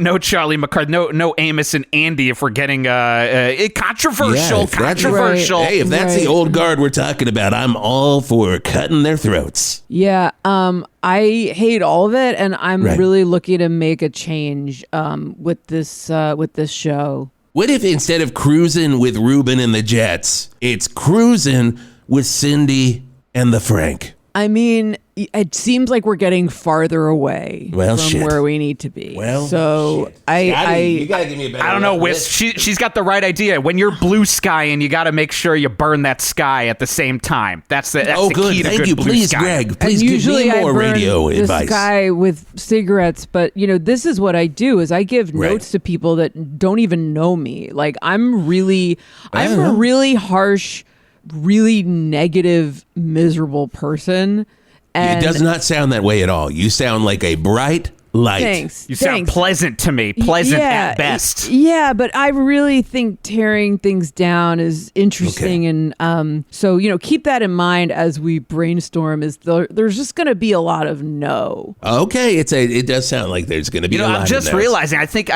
No Charlie McCarthy, no Amos and Andy. If we're getting controversial, if that's- controversial. Hey, if that's the old guard we're talking about, I'm all for cutting their throats. Yeah, I hate all of it, and I'm Right. really looking to make a change with this show. What if instead of cruising with Ruben and the Jets, it's cruising with Cindy and the Frank? I mean, it seems like we're getting farther away from where we need to be. Well, so you I gotta give me a better. I don't know, Wisp. She's got the right idea. When you're blue skying, you got to make sure you burn that sky at the same time. That's the Oh, the good. key to Thank good you. blue Please, sky. Greg. Please and give usually me more I burn radio the advice. sky with cigarettes, but this is what I do: is I give Right. notes to people that don't even know me. Like I'm a really harsh, really negative, miserable person. And It does not sound that way at all. You sound like a bright, light. Thanks. You sound pleasant to me. Pleasant at best. Yeah, but I really think tearing things down is interesting. Okay. And so, keep that in mind as we brainstorm. There's just going to be a lot of no. Okay, it does sound like there's going to be a lot I'm just of no's. realizing. I think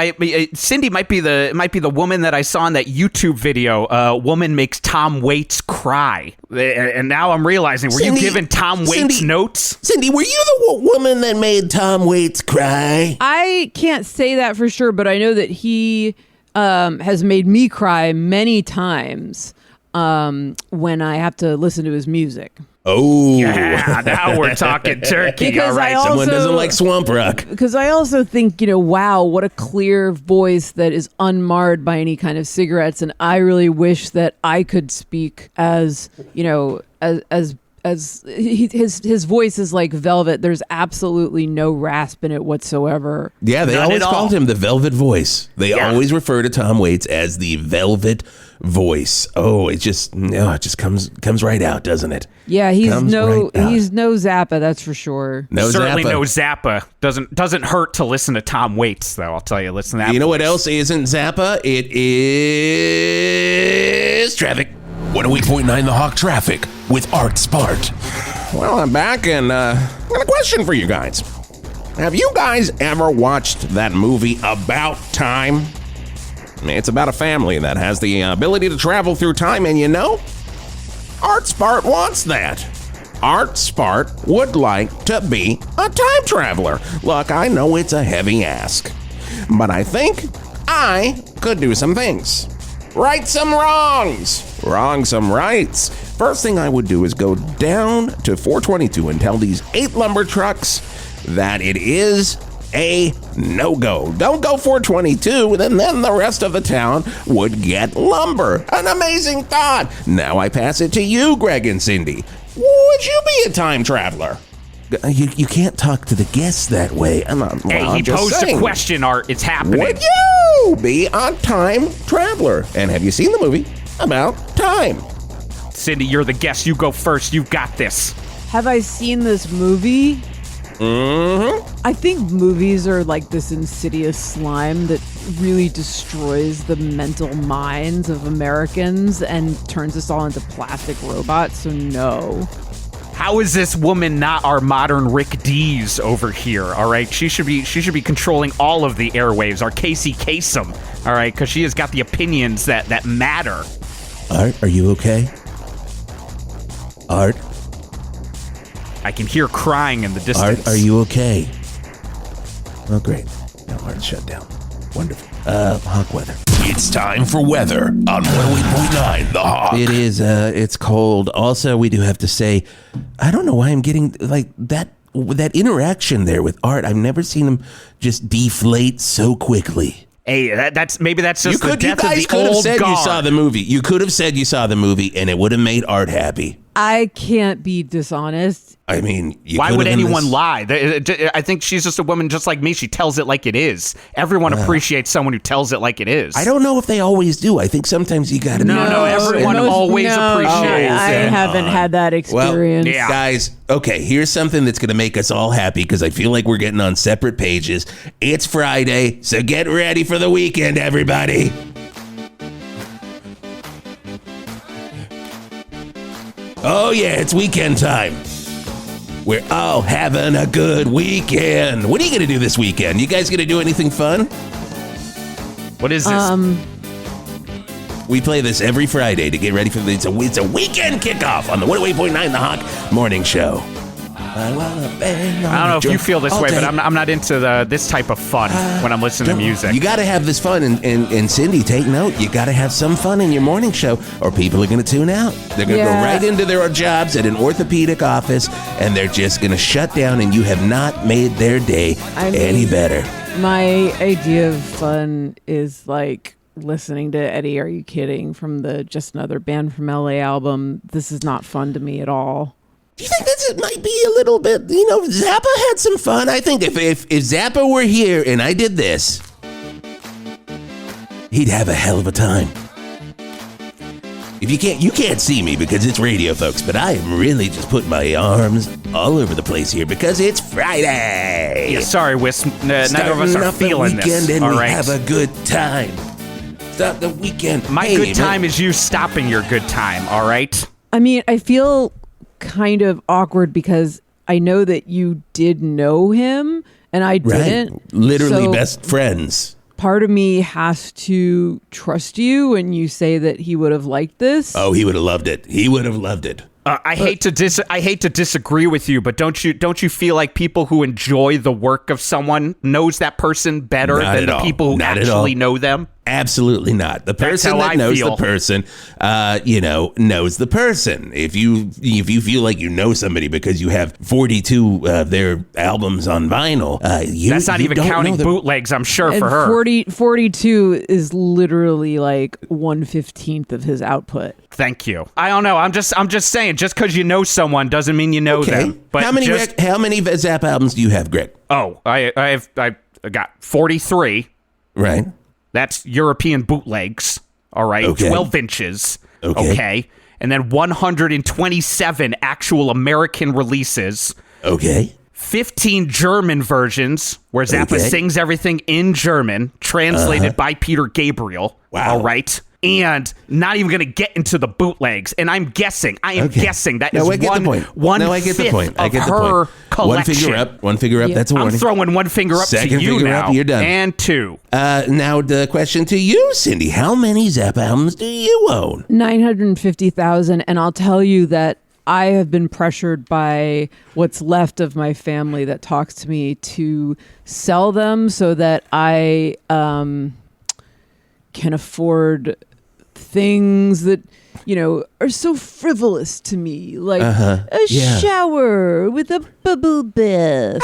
Cindy might be the woman that I saw in that YouTube video. Woman makes Tom Waits cry, and now I'm realizing. Were Cindy, you giving Tom Waits notes? Cindy, were you the woman that made Tom Waits cry? I can't say that for sure, but I know that he has made me cry many times when I have to listen to his music. Oh, Yeah, now we're talking turkey. Because all right. someone doesn't like swamp rock. Because I also think, wow, what a clear voice that is unmarred by any kind of cigarettes. And I really wish that I could speak as his voice is like velvet. There's absolutely no rasp in it whatsoever. Yeah, they None always at all. called him the Velvet Voice. They always refer to Tom Waits as the Velvet Voice. Oh, it just comes right out, doesn't it? Yeah, he's Comes right out. he's no Zappa, that's for sure. No Certainly Zappa. no Zappa. Doesn't hurt to listen to Tom Waits, though. I'll tell you. Listen to that. You know what voice. else isn't Zappa? It is traffic. 108.9 The Hawk traffic with Art Spart. Well, I'm back, and I got a question for you guys. Have you guys ever watched that movie About Time? It's about a family that has the ability to travel through time, and Art Spart wants that. Art Spart would like to be a time traveler. Look, I know it's a heavy ask, but I think I could do some things. Right some wrongs, wrong some rights. First thing I would do is go down to 422 and tell these 8 lumber trucks that it is a no-go. Don't go 422, and then the rest of the town would get lumber. An amazing thought. Now I pass it to you, Greg and Cindy. Would you be a time traveler? You can't talk to the guests that way. He posed a question, Art. It's happening. Would you be a time traveler? And have you seen the movie About Time? Cindy, you're the guest. You go first. You've got this. Have I seen this movie? Mm-hmm. I think movies are like this insidious slime that really destroys the mental minds of Americans and turns us all into plastic robots, so no. How is this woman not our modern Rick Dees over here? All right, she should be controlling all of the airwaves. Our Casey Kasem, all right, because she has got the opinions that matter. Art, are you okay? Art? I can hear crying in the distance. Art, are you okay? Oh, great. Now Art's shut down. Wonderful. Hawk weather. It's time for weather on 108.9 The Hawk. It is, it's cold. Also, we do have to say, I don't know why I'm getting, like, that interaction there with Art. I've never seen him just deflate so quickly. Hey, that's just the death you of guys the could have old said guard. you saw the movie. You could have said you saw the movie, and it would have made Art happy. I can't be dishonest. I mean, Why would anyone lie? I think she's just a woman just like me. She tells it like it is. Everyone appreciates someone who tells it like it is. I don't know if they always do. I think sometimes you got to No, everyone always appreciates I it. haven't had that experience. yeah. Guys, okay, here's something that's going to make us all happy because I feel like we're getting on separate pages. It's Friday, so get ready for the weekend, everybody. Oh, yeah, it's weekend time. We're all having a good weekend. What are you going to do this weekend? You guys going to do anything fun? What is this? We play this every Friday to get ready for it's a weekend kickoff on the 108.9 The Hawk Morning Show. I don't know if you feel this way, but I'm not into this type of fun when I'm listening to music. You got to have this fun, and Cindy, take note. You got to have some fun in your morning show, or people are going to tune out. They're going to go right into their jobs at an orthopedic office, and they're just going to shut down, and you have not made their day any better. My idea of fun is like listening to Eddie, Are You Kidding? From the Just Another Band from LA album. This is not fun to me at all. Do you think that might be a little bit, Zappa had some fun? I think if Zappa were here and I did this, he'd have a hell of a time. If you can't see me because it's radio, folks, but I am really just putting my arms all over the place here because it's Friday. Yeah, sorry, Wisp. Neither of us are feeling this. And all we right. have a good time. Start the weekend. My good time is you stopping your good time. All right. I mean, I feel kind of awkward because I know that you did know him and I didn't. Right. Literally So best friends. part of me has to trust you when you say that he would have liked this. Oh, he would have loved it. He would have loved it. I hate to disagree with you, but don't you feel like people who enjoy the work of someone knows that person better Not than at the all. people who Not at actually all. know them? Absolutely not. The person how that I knows feel. the person, knows the person. If you feel like you know somebody because you have 42 of their albums on vinyl, That's not you even don't counting know bootlegs, I'm sure, and for her. 42 is literally like 1/15 of his output. Thank you. I don't know. I'm just saying. Just because you know someone doesn't mean you know Okay. them. But how many Zappa albums do you have, Greg? I got 43. Right. That's European bootlegs. All right. Okay. 12 inches. Okay. And then 127 actual American releases. Okay. 15 German versions where Zappa Okay. sings everything in German, translated by Peter Gabriel. Wow. All right. And not even going to get into the bootlegs. And I am guessing that is I get the point. one No, I get the fifth point. I of get the her point. collection. One finger up. Yeah. That's a I'm warning. throwing one finger up Second to you finger now. up, you're done. And two. Now the question to you, Cindy: how many Zappa albums do you own? 950,000, and I'll tell you that I have been pressured by what's left of my family that talks to me to sell them so that I can afford things that are so frivolous to me, like a shower with a bubble bath.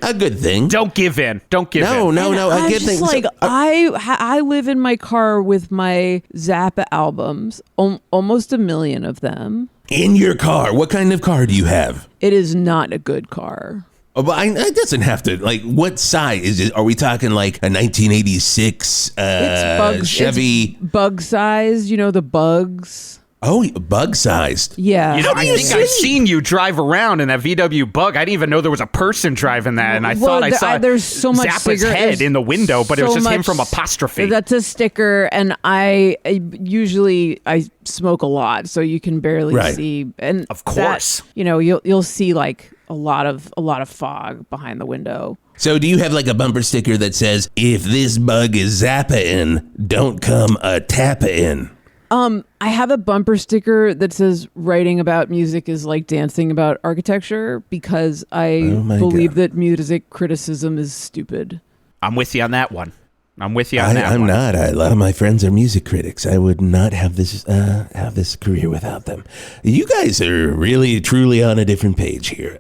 A good thing. Don't give in. Don't give in. No. I'm A good just thing. like, I live in my car with my Zappa albums, almost 1 million of them. In your car, what kind of car do you have? It is not a good car. Oh, but it doesn't have to. Like, what size is it? Are we talking like a 1986 Chevy? It's bug size, the bugs. Oh, bug sized. Yeah. I think I've seen you drive around in that VW Bug. I didn't even know there was a person driving that, and I thought I saw there's so much Zappa's cigarette- head there's in the window, but it was so just him much- from Apostrophe. That's a sticker, and I usually smoke a lot, so you can barely Right. see. And Of course. you'll see like a lot of fog behind the window. So, do you have like a bumper sticker that says, "If this bug is Zappa in, don't come a Tappa in"? I have a bumper sticker that says writing about music is like dancing about architecture because I believe that music criticism is stupid. I'm with you on that one. I'm not. A lot of my friends are music critics. I would not have this career without them. You guys are really, truly on a different page here.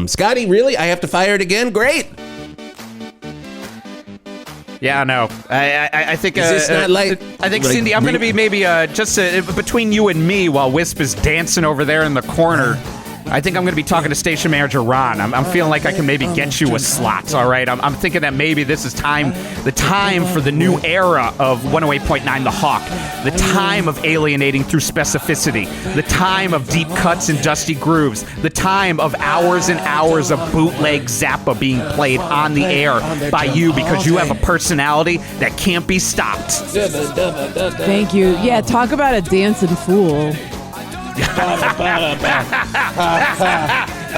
Scotty, really? I have to fire it again? Great. Yeah, no. I think. Is this not like? I think, Cindy, I'm going to be maybe just between you and me while Wisp is dancing over there in the corner. I think I'm going to be talking to station manager Ron. I'm feeling like I can maybe get you a slot. All right. I'm thinking that maybe this is the time for the new era of 108.9 The Hawk. The time of alienating through specificity. The time of deep cuts and dusty grooves. The time of hours and hours of bootleg Zappa being played on the air by you because you have a personality that can't be stopped. Thank you. Yeah, talk about a dancing fool.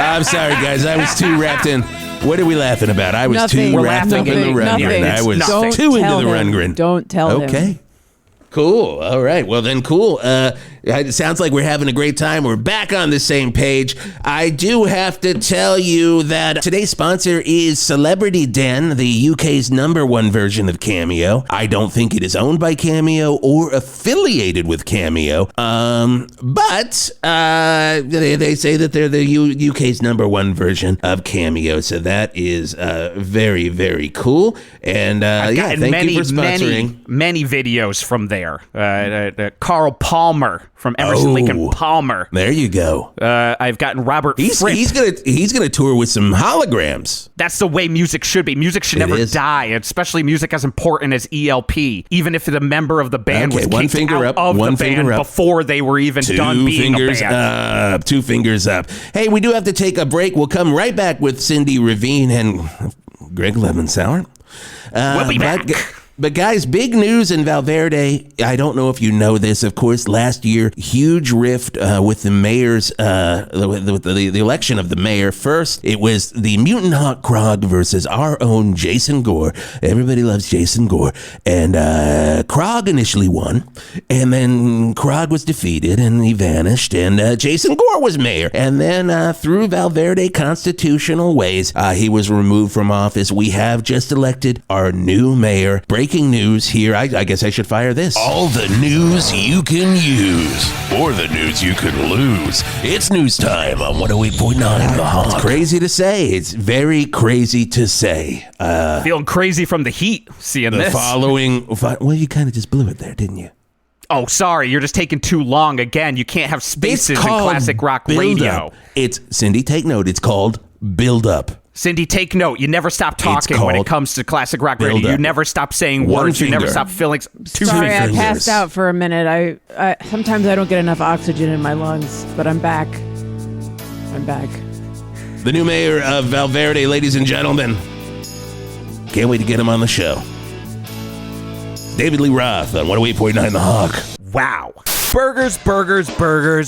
I'm sorry, guys. I was too wrapped in. What are we laughing about? I was too wrapped up in the Rundgren. I was Don't too into tell the him. Rundgren. Don't tell him. Okay. Cool. All right. Well, then, cool. It sounds like we're having a great time. We're back on the same page. I do have to tell you that today's sponsor is Celebrity Den, the UK's #1 version of Cameo. I don't think it is owned by Cameo or affiliated with Cameo. But they say that they're the UK's #1 version of Cameo. So that is very, very cool. And thank you for sponsoring. Many videos from there. Carl Palmer from Emerson, Lake, and Palmer. There you go. I've gotten Robert Fripp. He's gonna tour with some holograms. That's the way music should be. Music should never die, especially music as important as ELP, even if the member of the band was kicked out of the band before they were even done being a band. 2 fingers up. Hey, we do have to take a break. We'll come right back with Cindy Ravine and Greg Lemonsour. We'll be back. But guys, big news in Valverde. I don't know if you know this. Of course, last year, huge rift with the mayor's, the election of the mayor. First, it was the Mutant Hawk Krog versus our own Jason Gore. Everybody loves Jason Gore. And Krog initially won. And then Krog was defeated and he vanished. And Jason Gore was mayor. And then through Valverde constitutional ways, he was removed from office. We have just elected our new mayor. Breaking news here. I guess I should fire this. All the news you can use, or the news you could lose. It's news time on 108.9 The Hawk. It's crazy to say. It's very crazy to say. Feeling crazy from the heat seeing the this. Well, you kind of just blew it there, didn't you? Oh, sorry. You're just taking too long. Again, you can't have spaces in classic rock radio. It's, Cindy, take note. It's called Build Up. Cindy, take note. You never stop talking when it comes to classic rock radio. You never stop saying words. You never stop feeling. Sorry, I passed out for a minute. I sometimes I don't get enough oxygen in my lungs, but I'm back. I'm back. The new mayor of Valverde, ladies and gentlemen. Can't wait to get him on the show. David Lee Roth on 108.9 The Hawk. Wow. Burgers,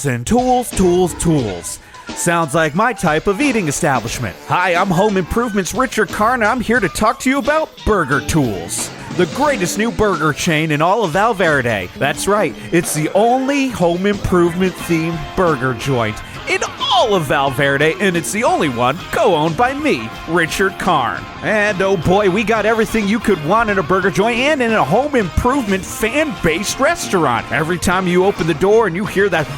and tools. Sounds like my type of eating establishment. Hi, I'm Home Improvement's Richard Karn, and I'm here to talk to you about Burger Tools, the greatest new burger chain in all of Valverde. That's right, it's the only home improvement themed burger joint in all of Valverde, and it's the only one co-owned by me, Richard Karn. And oh boy, we got everything you could want in a burger joint and in a home improvement fan-based restaurant. Every time you open the door and you hear that,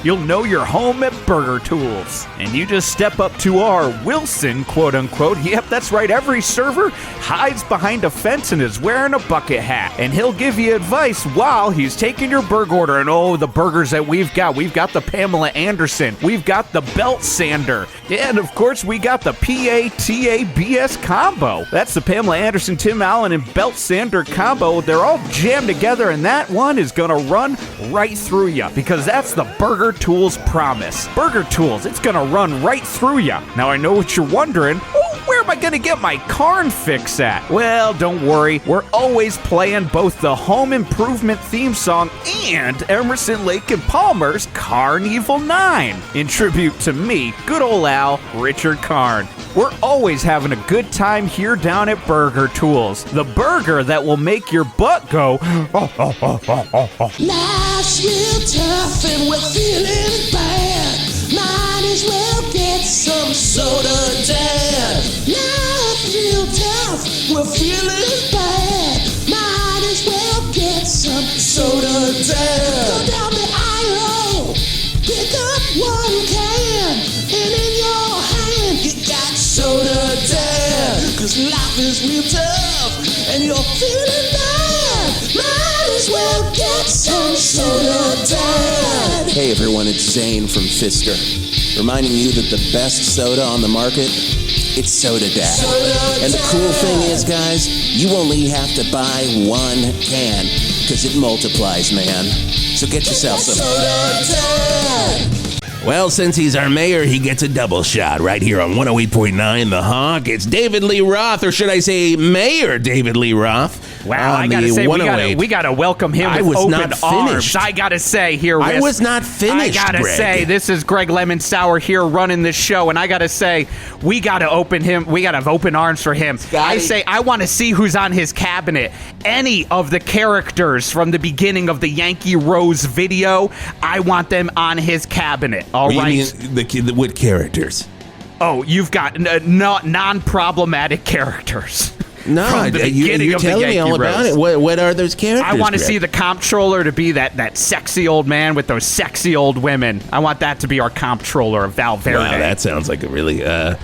you'll know you're home at Burger Tools. And you just step up to our Wilson, quote unquote. Yep, that's right, every server hides behind a fence and is wearing a bucket hat. And he'll give you advice while he's taking your burger order. And oh, the burgers that we've got the Pamela Anderson, we've got the Belt Sander, and of course we got the PATABS combo. That's the Pamela Anderson, Tim Allen, and Belt Sander combo. They're all jammed together, and that one is gonna run right through you, because that's the Burger Tools promise. Burger Tools, it's gonna run right through you. Now I know what you're wondering. Where am I going to get my Karn fix at? Well, don't worry. We're always playing both the Home Improvement theme song and Emerson, Lake, and Palmer's Carnival 9 in tribute to me, good old Al, Richard Karn. We're always having a good time here down at Burger Tools. The burger that will make your butt go, Life's real tough and we're feeling bad. Might as well get some soda, Dad. Life's real tough, we're feeling bad. Might as well get some soda, Dad. Go down the aisle, pick up one can, and in your hand you got soda, Dad. 'Cause life is real tough and you're feeling bad. Might as well get some soda, Dad. Hey everyone, it's Zane from Fisker, reminding you that the best soda on the market, it's Soda Dad. And the cool thing is, guys, you only have to buy one can, because it multiplies, man. So get yourself some Soda Dad. Well, since he's our mayor, he gets a double shot right here on 108.9 The Hawk. It's David Lee Roth, or should I say Mayor David Lee Roth. Wow, I gotta say, we gotta welcome him with open arms. I gotta say here, Whisp, I was not finished, I gotta say, this is Greg Lemonsour here running this show, and I gotta say, we gotta have open arms for him. I say, I want to see who's on his cabinet. Any of the characters from the beginning of the Yankee Rose video, I want them on his cabinet. All right. You mean what characters? Oh, you've got non-problematic characters. No, you're telling me all about it. What are those characters? I want to see the comptroller to be that sexy old man with those sexy old women. I want that to be our comptroller of Valverde. Wow, that sounds like a really... I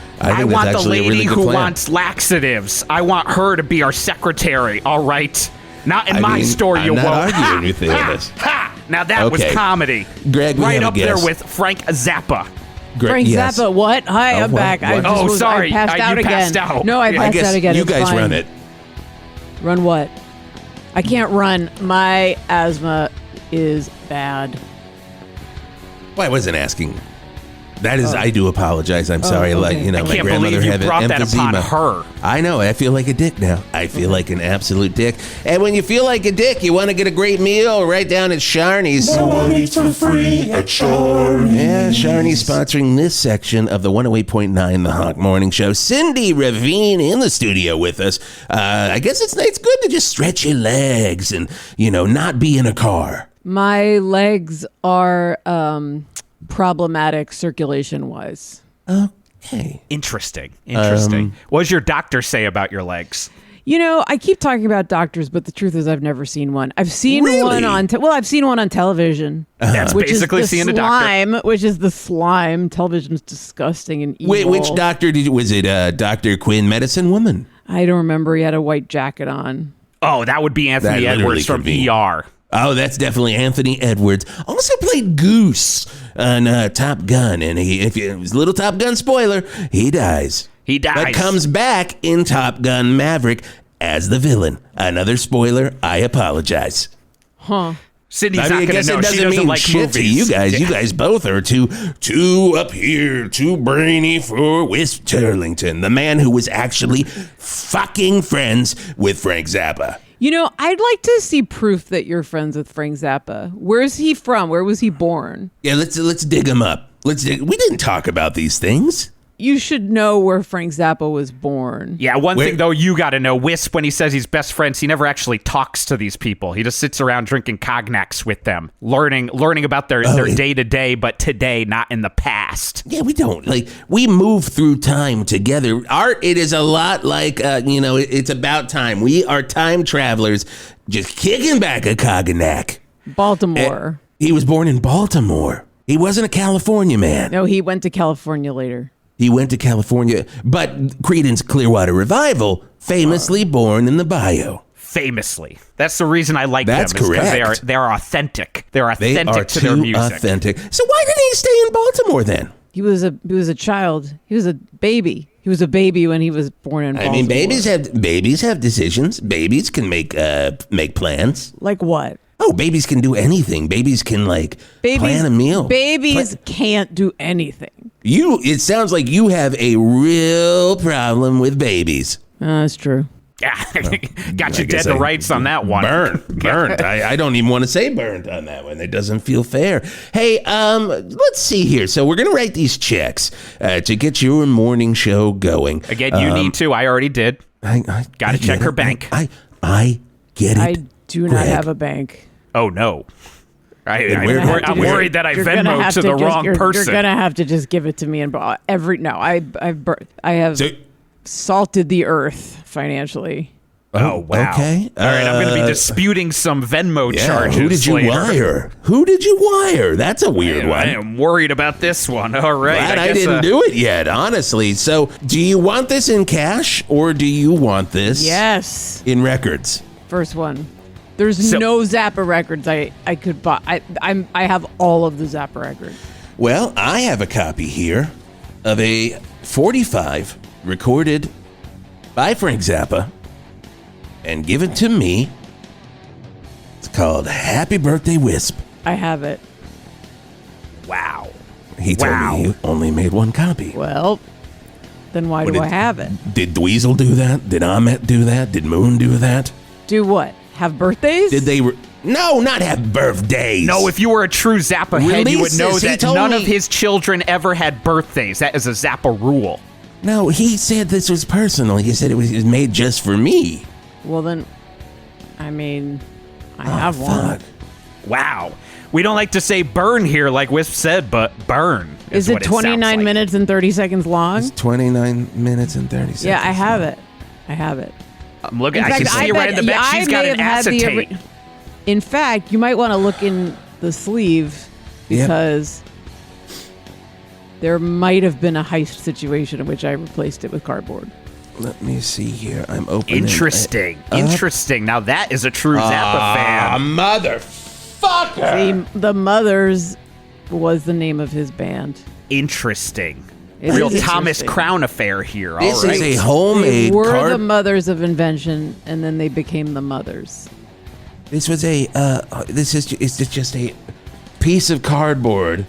want the lady who wants laxatives. I want her to be our secretary, all right? Not in my store, you won't. I'm not arguing with you on this. Now that was comedy. Greg, we right have a up there guess. with Frank Zappa. Frank Zappa, what? Hi, I'm back. What? Sorry. I passed out you again. passed out. No, I passed out again. You It's guys fine. run it. Run what? I can't run. My asthma is bad. Well, I wasn't asking. That is, I do apologize. I'm sorry. okay. Like, you know, I my can't grandmother believe you had brought that upon emphysema. her. I know. I feel like a dick now. I feel like an absolute dick. And when you feel like a dick, you want to get a great meal right down at Sharney's. More eats for free at Charney's. Yeah, Sharney's sponsoring this section of the 108.9 The Hawk Morning Show. Cindy Ravine in the studio with us. I guess it's good to just stretch your legs and, you know, not be in a car. My legs are problematic circulation-wise. Okay. Interesting. What does your doctor say about your legs? You know, I keep talking about doctors, but the truth is I've never seen one. I've seen one on I've seen one on television. That's which basically is the seeing slime, a doctor. Which is the slime. Television's disgusting and evil. Wait, which doctor was it? Dr. Quinn, medicine woman? I don't remember. He had a white jacket on. Oh, that would be Anthony That literally Edwards from could be. ER. Oh, that's definitely Anthony Edwards. Also played Goose on Top Gun, and if it was a little Top Gun spoiler, he dies. He dies. But comes back in Top Gun Maverick as the villain. Another spoiler. I apologize. Huh. Cindy's I not mean, I going guess to know. it She doesn't doesn't mean like shit movies. to you guys. Yeah. You guys both are too up here, too brainy for Whisp Turlington, the man who was actually fucking friends with Frank Zappa. You know, I'd like to see proof that you're friends with Frank Zappa. Where's he from? Where was he born? Yeah, let's dig him up. We didn't talk about these things. You should know where Frank Zappa was born. Yeah, one thing, though, you got to know. Wisp, when he says he's best friends, he never actually talks to these people. He just sits around drinking cognacs with them, learning about their day-to-day, but today, not in the past. Yeah, we don't. Like, we move through time together. Art, it is a lot like, it's about time. We are time travelers just kicking back a cognac. Baltimore. He was born in Baltimore. He wasn't a California man. No, he went to California later. He went to California, but Creedence Clearwater Revival, famously born in the bayou. Famously. That's the reason I like That's them. correct. They're authentic. They're They authentic are to their too music. authentic. So why didn't he stay in Baltimore then? He was a child. He was a baby. He was a baby when he was born in Baltimore. I mean, babies have decisions. Babies can make plans. Like what? Oh, babies can do anything. Babies can plan a meal. Babies can't do anything. It sounds like you have a real problem with babies. That's true. Yeah, got you dead to rights on that one. Burnt. I don't even want to say burnt on that one. It doesn't feel fair. Hey, let's see here. So we're going to write these checks to get your morning show going. Again, you need to. I already did. Got to check her bank. I get it. I do not have a bank. Oh, no. I'm where- worried that I You're gonna Venmoed have to the just- wrong you're person. gonna have to just give it to me and I have salted the earth financially. Oh, wow. Okay. All right, I'm going to be disputing some Venmo charges. Who did you later. wire? Who did you wire? That's a weird one. I am worried about this one. All right. Glad I guess, didn't do it yet, honestly. So, do you want this in cash or do you want this Yes. in records? First one. There's no Zappa records I could buy. I have all of the Zappa records. Well, I have a copy here of a 45 recorded by Frank Zappa and given to me. It's called Happy Birthday Wisp. I have it. Wow. He told me you only made one copy. Well, then why do I have it? Did Dweezil do that? Did Ahmet do that? Did Moon do that? Do what? Have birthdays? Did they... No, not have birthdays. No, if you were a true Zappa head, you would know Releases. He that told none me- of his children ever had birthdays. That is a Zappa rule. No, he said this was personal. He said it was made just for me. Well, then, I mean, I have one. Fuck. Wow. We don't like to say burn here like Wisp said, but burn Is what it sounds 29 like. minutes and 30 seconds long? It's 29 minutes and 30 seconds. Yeah, I have it. I have it. I'm looking. In I can fact, see right in the back. I She's got may an have had acetate. In fact, you might want to look in the sleeve because there might have been a heist situation in which I replaced it with cardboard. Let me see here. I'm opening. Interesting. Interesting. Now that is a true Zappa fan. Mother. Motherfucker! See, the Mothers was the name of his band. Interesting. It Real is Thomas interesting. Crown affair here. This All right. is a homemade They were card. the Mothers of Invention, and then they became the Mothers. This was a. It's just a piece of cardboard,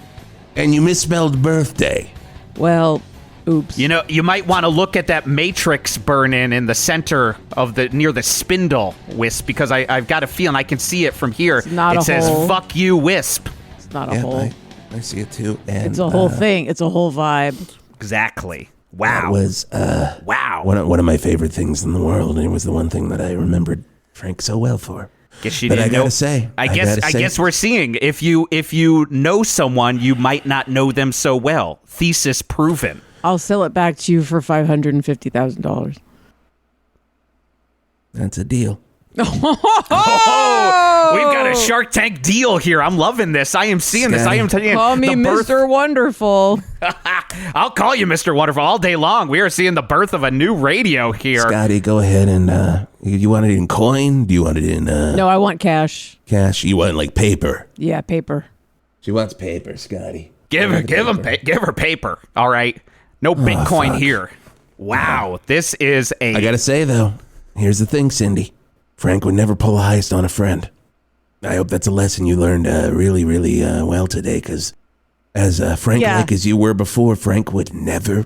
and you misspelled birthday. Well, oops. You know, you might want to look at that matrix burn-in in the center of near the spindle, Wisp, because I've got a feeling I can see it from here. It's not it a says, hole. fuck you, Wisp. It's not a hole. I see it too. And, It's a whole thing. It's a whole vibe. Exactly. That Wow. was Wow. one of my favorite things in the world, and it was the one thing that I remembered Frank so well for. Guess you But didn't I gotta know. say, I guess we're seeing if you know someone, you might not know them so well. Thesis proven. I'll sell it back to you for $550,000. That's a deal. Oh, we've got a Shark Tank deal here. I'm loving this. I am seeing this. I am telling you. Call me the birth- Mr. Wonderful. I'll call you Mr. Wonderful all day long. We are seeing the birth of a new radio here. Scotty, go ahead and you want it in coin? Do you want it in No, I want cash. cash? You want like paper? Yeah, paper. She wants paper, Scotty. Give her paper. All right. No Bitcoin here. Wow. This is a. I gotta say though, here's the thing, Cindy. Frank would never pull a heist on a friend. I hope that's a lesson you learned really, really well today, because as Frank-like as you were before, Frank would never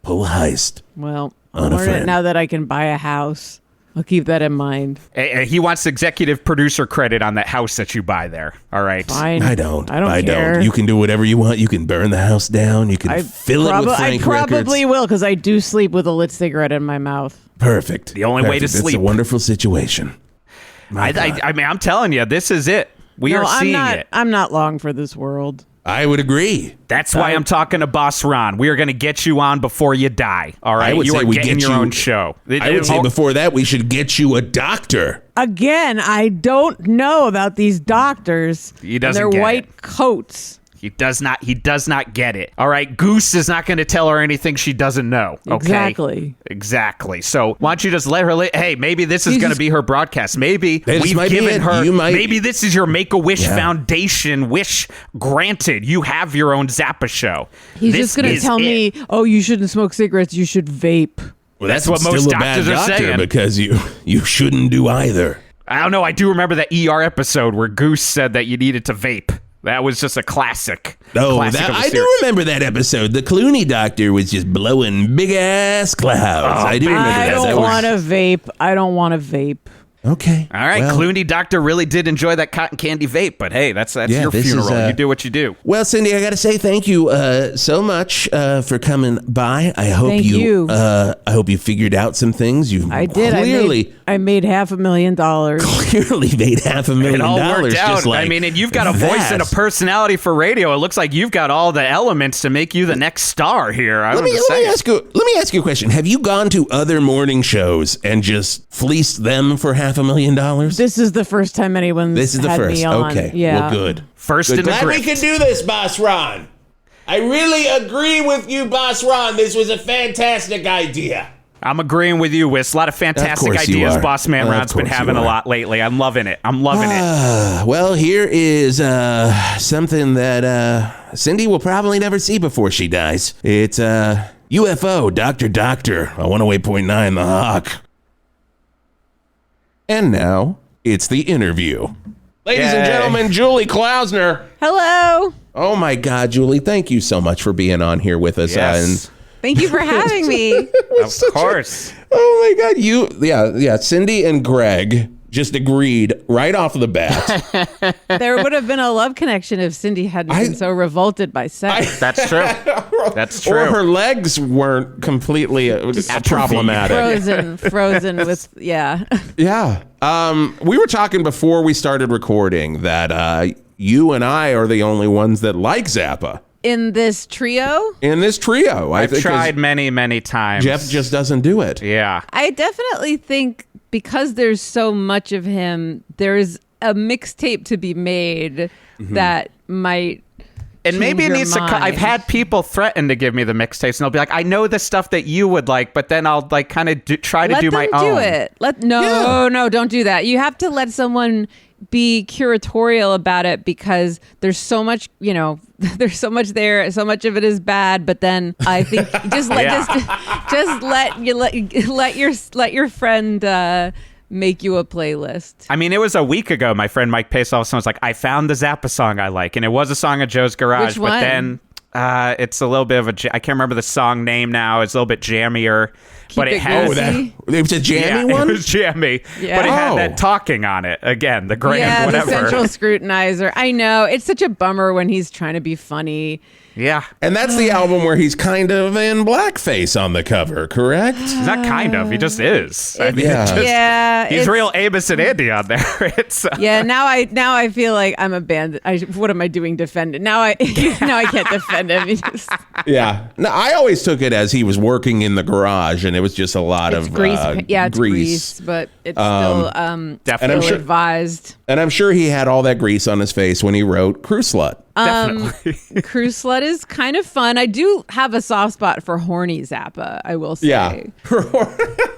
pull a heist. Well, On a I'll learn it friend. now that I can buy a house. I'll keep that in mind. He wants executive producer credit on that house that you buy there. All right. Fine. I don't. I don't care. You can do whatever you want. You can burn the house down. You can fill it with Frank I probably records. will, because I do sleep with a lit cigarette in my mouth. Perfect. The only way to It's sleep. a wonderful situation. My God. I mean, I'm telling you, this is it. We No, are seeing I'm not, it. I'm not long for this world. I would agree. That's why I'm talking to Boss Ron. We are going to get you on before you die. All right. I would You say are we getting get your you- own show. I would say before that, we should get you a doctor. Again, I don't know about these doctors. He doesn't and their get white it. coats. He does not get it. All right. Goose is not going to tell her anything she doesn't know. Okay? Exactly. So why don't you just let her hey, maybe this is going to be her broadcast. Maybe This we've might be given it. her, You might- maybe this is your Make-A-Wish Foundation wish granted. You have your own Zappa show. He's This just going to is tell it. me, oh, you shouldn't smoke cigarettes. You should vape. Well, That's what most still a doctors bad are doctor saying. because you shouldn't do either. I don't know. I do remember that ER episode where Goose said that you needed to vape. That was just a classic. Oh, Classic of the I do series. remember that episode. The Clooney doctor was just blowing big ass clouds. I do remember I that. don't That was- want to vape. I don't want to vape. Okay. All right, Well, Clooney doctor really did enjoy that cotton candy vape, but hey, that's Yeah, your this is, funeral. You do what you do. Well, Cindy, I got to say thank you so much for coming by. I hope Thank you. I hope you figured out some things. You I did. clearly I made $500,000. clearly made $500,000. It all worked out. Just like I mean, and you've got a voice and a that. personality for radio. It looks like you've got all the elements to make you the next star here. Let me ask you a question. Have you gone to other morning shows and just fleeced them for $500,000? This is the first time anyone's This is the had first. me on. Okay. Yeah. Well, good. First Good. in the Glad we grip. can do this, Boss Ron. I really agree with you, Boss Ron. This was a fantastic idea. I'm agreeing with you, Wiss. A lot of fantastic course you ideas are. Boss Man Of Ron's been course having you a are. lot lately. I'm loving it. I'm loving it. Well, here is something that Cindy will probably never see before she dies. It's UFO Doctor on 108.9 The Hawk. And now, it's the interview. Ladies and Yay. gentlemen, Julie Klausner. Hello. Oh my God, Julie, thank you so much for being on here with us. Yes. Thank you for having me. Of course. Oh my God, Cindy and Greg just agreed right off the bat. There would have been a love connection if Cindy hadn't been so revolted by sex. That's true. That's true. Or her legs weren't completely problematic. Frozen with, yeah. Yeah. We were talking before we started recording that you and I are the only ones that like Zappa In this trio, in this trio. I've think 'cause tried many, many times. Jeff just doesn't do it. Yeah. I definitely think because there's so much of him, there's a mixtape to be made that might. And maybe it change needs your to. I've mind. had people threaten to give me the mixtapes, and they'll be like, "I know the stuff that you would like," but then I'll like kind of try to Let do them my do own. it. No, don't do that. You have to let someone be curatorial about it because there's so much, there's so much there. So much of it is bad, but then I think just let your friend make you a playlist. I mean, it was a week ago. My friend Mike Pace all of a sudden was like, I found the Zappa song I like. And it was a song of Joe's Garage. Which one? But then it's a little bit of I can't remember the song name now. It's a little bit jammier. But it has... It was a jammy one? It was jammy. Yeah. But it had that talking on it. Again, the grand whatever. The central scrutinizer. I know. It's such a bummer when he's trying to be funny. Yeah. And that's the album where he's kind of in blackface on the cover, correct? He's not kind of. He just is. I mean, Yeah. he's real Amos and Andy on there. It's Now I feel like I'm a band. What am I doing defending? Now I can't defend him. Yeah. No, I always took it as he was working in the garage and it was just a lot of grease. It's grease. grease, but it's still definitely still advised. And I'm sure he had all that grease on his face when he wrote Crew Slut. definitely. Crew Slut is kind of fun. I do have a soft spot for horny Zappa, I will say. Yeah.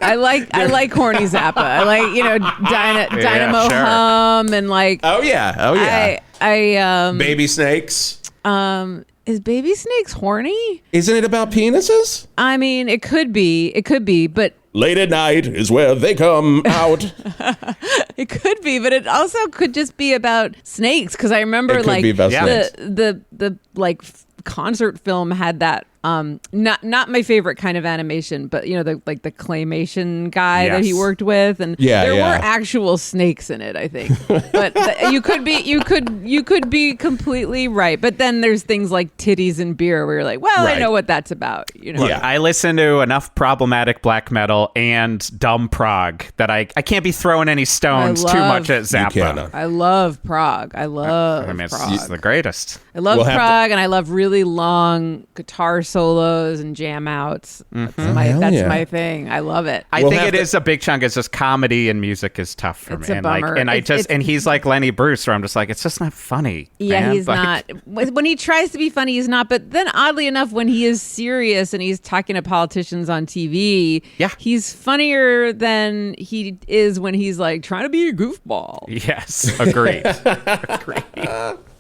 I like horny Zappa. I like, Dynamo sure. Hum and like Oh yeah. I Baby Snakes. is Baby Snakes horny? Isn't it about penises? I mean, it could be, but Late at night is where they come out. it could be, but it also could just be about snakes. Because I remember It could be about snakes. the concert film had that not my favorite kind of animation, but the claymation guy that he Yes. worked with, and Yeah, there yeah. were actual snakes in it, I think. But you could be completely right. But then there's things like titties and beer where you're like, well, Right. I know what that's about. Yeah. I listen to enough problematic black metal and dumb prog that I can't be throwing any stones too much at Zappa. cannot. I love prog. I love I mean, it's prog. the greatest. I love We'll have prog, and I love really long guitar solos and jam outs. That's yeah. my thing. I love it. I We'll think have it to- is a big chunk. It's just comedy and music is tough for It's me. a And bummer. and he's like Lenny Bruce, where I'm just like, it's just not funny. Yeah, man. he's Like, not. When he tries to be funny, he's not. But then, oddly enough, when he is serious and he's talking to politicians on TV, Yeah. he's funnier than he is when he's like trying to be a goofball. Yes, agreed. Agreed.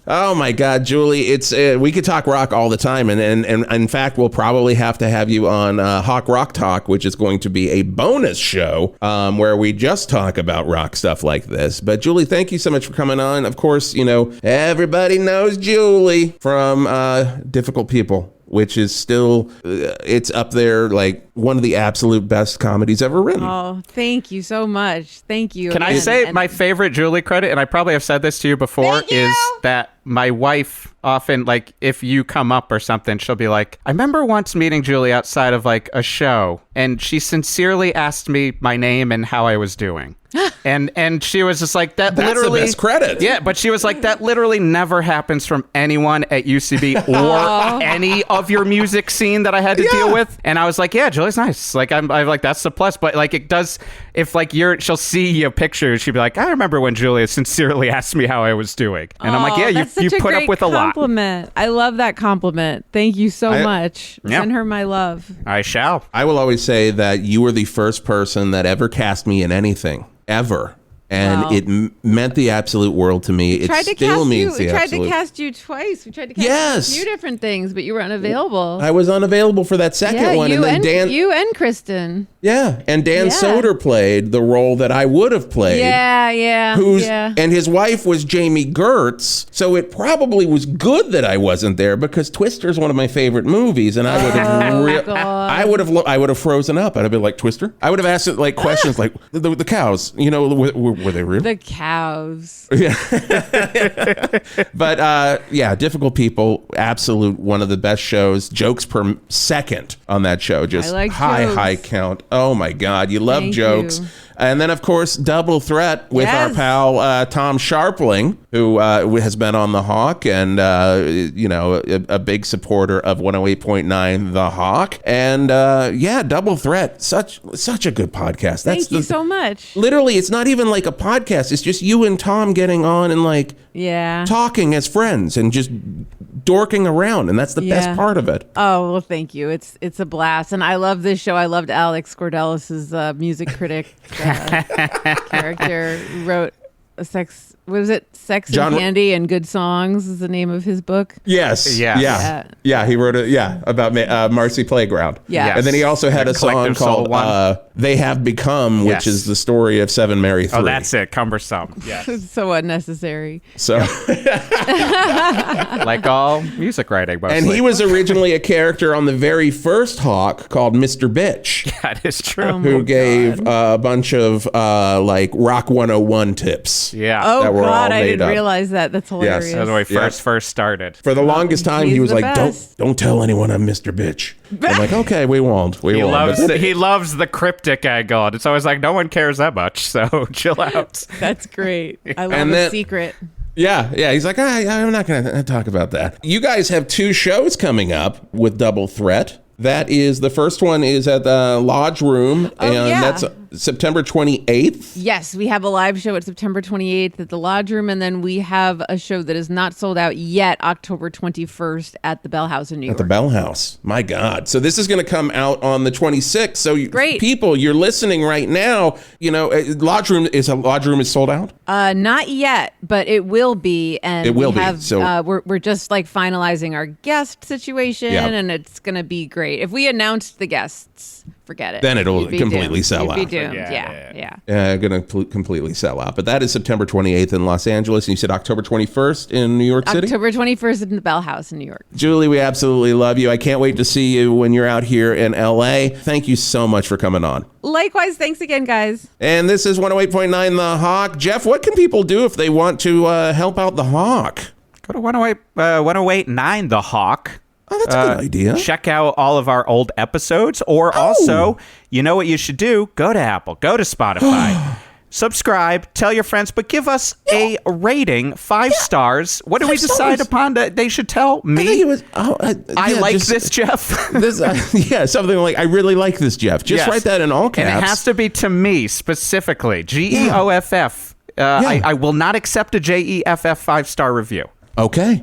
Oh my God, Julie! It's we could talk rock all the time, and in fact, we'll probably have to have you on Hawk Rock Talk, which is going to be a bonus show where we just talk about rock stuff like this. But Julie, thank you so much for coming on. Of course, everybody knows Julie from Difficult People, which is still it's up there like one of the absolute best comedies ever written. Oh, thank you so much. Thank you. Can I again. say And- my favorite Julie credit, and I probably have said this to you before, Thank you. is that my wife often, like, if you come up or something, she'll be like, I remember once meeting Julie outside of like a show, and she sincerely asked me my name and how I was doing. And she was just like, that That's literally the best credit. Yeah, but she was like, that literally never happens from anyone at UCB or any of your music scene that I had to deal with. And I was like, yeah, Julie's nice. Like I'm like, that's the plus. But like it does, if like she'll see a picture, she'll be like, I remember when Julia sincerely asked me how I was doing. And I'm like, yeah, that's you such put up great with a lot. compliment. I love that compliment. Thank you so much. Yeah. Send her my love. I shall. I will always say that you were the first person that ever cast me in anything, ever. And Wow. it meant the absolute world to me. It still means the We tried absolute. to cast you twice. We tried to cast Yes. you a few different things, but you were unavailable. I was unavailable for that second one, and then Dan. you and Kristen. Yeah, and Dan Yeah. Soder played the role that I would have played. Yeah. And his wife was Jamie Gertz, so it probably was good that I wasn't there because Twister is one of my favorite movies, and I would have, God. I would have frozen up. I'd have been like, Twister. I would have asked it like questions like the cows. Were they real? The cows. But yeah, Difficult People, absolute one of the best shows. Jokes per second on that show, just I like high jokes. count. Oh my God, you love Thank jokes. you. And then of course, Double Threat with our Yes. pal Tom Sharpling, who has been on the Hawk and a big supporter of 108.9 The Hawk. And yeah, Double Threat, such a good podcast. Thank you so much. Literally, it's not even like a podcast. It's just you and Tom getting on and like Yeah. talking as friends and just dorking around, and that's the best Yeah. part of it. Oh, well, thank you. It's a blast. And I love this show. I loved Alex Cordellis's music critic character who wrote a sex Was it Sex John- and Candy and Good Songs is the name of his book? Yes. Yeah. Yeah. He wrote about Marcy Playground. Yeah. Yes. And then he also had The a song Collective Soul called one. They Have Become, which Yes. is the story of Seven Mary 3. Oh, that's it. Cumbersome. Yes. It's so unnecessary. So, Like all music writing, mostly. and he was originally a character on the very first Hawk called Mr. Bitch, That is true. Oh, who my gave God. a bunch of like Rock 101 tips. Yeah. Oh, that were all God, I made didn't up. realize that. That's hilarious. That's when we Yeah. first started. For the longest time, he he's was the like, best. don't tell anyone I'm Mr. Bitch. I'm like, okay, we won't. We He won't. loves But then he loves the cryptic angle. And it's always like no one cares that much, so chill out. That's great. I love And a then- secret. Yeah. He's like, I'm not going to talk about that. You guys have 2 shows coming up with Double Threat. That is, the first one is at the Lodge Room, and yeah. that's September 28th. Yes, we have a live show at September 28th at the Lodge Room, and then we have a show that is not sold out yet, October 21st at the Bell House in New York. At the Bell House. My God. So this is going to come out on the 26th. So Great. People, you're listening right now, Lodge Room is sold out? Not yet, but it will be. And It will we be, have, so- we're just like finalizing our guest situation, Yeah. and it's going to be great. If we announced the guests, forget it. Then it'll You'd be completely doomed. sell You'd out. be doomed. Yeah. Yeah. Going to completely sell out. But that is September 28th in Los Angeles. And you said October 21st in New York City? October 21st in the Bell House in New York. Julie, we absolutely love you. I can't wait to see you when you're out here in LA. Thank you so much for coming on. Likewise, thanks again, guys. And this is 108.9 The Hawk. Jeff, what can people do if they want to help out The Hawk? Go to 108.9 The Hawk. Oh, that's a good idea. Check out all of our old episodes, or also, you know what you should do? Go to Apple, go to Spotify, subscribe, tell your friends, but give us a rating, 5 stars. What do we 5 decide stars. upon that they should tell I think me? it was. I like this, Jeff. Something like, I really like this, Jeff. Just Yes. write that in all caps. And it has to be to me specifically. GEOFF. I will not accept a JEFF 5-star review. Okay.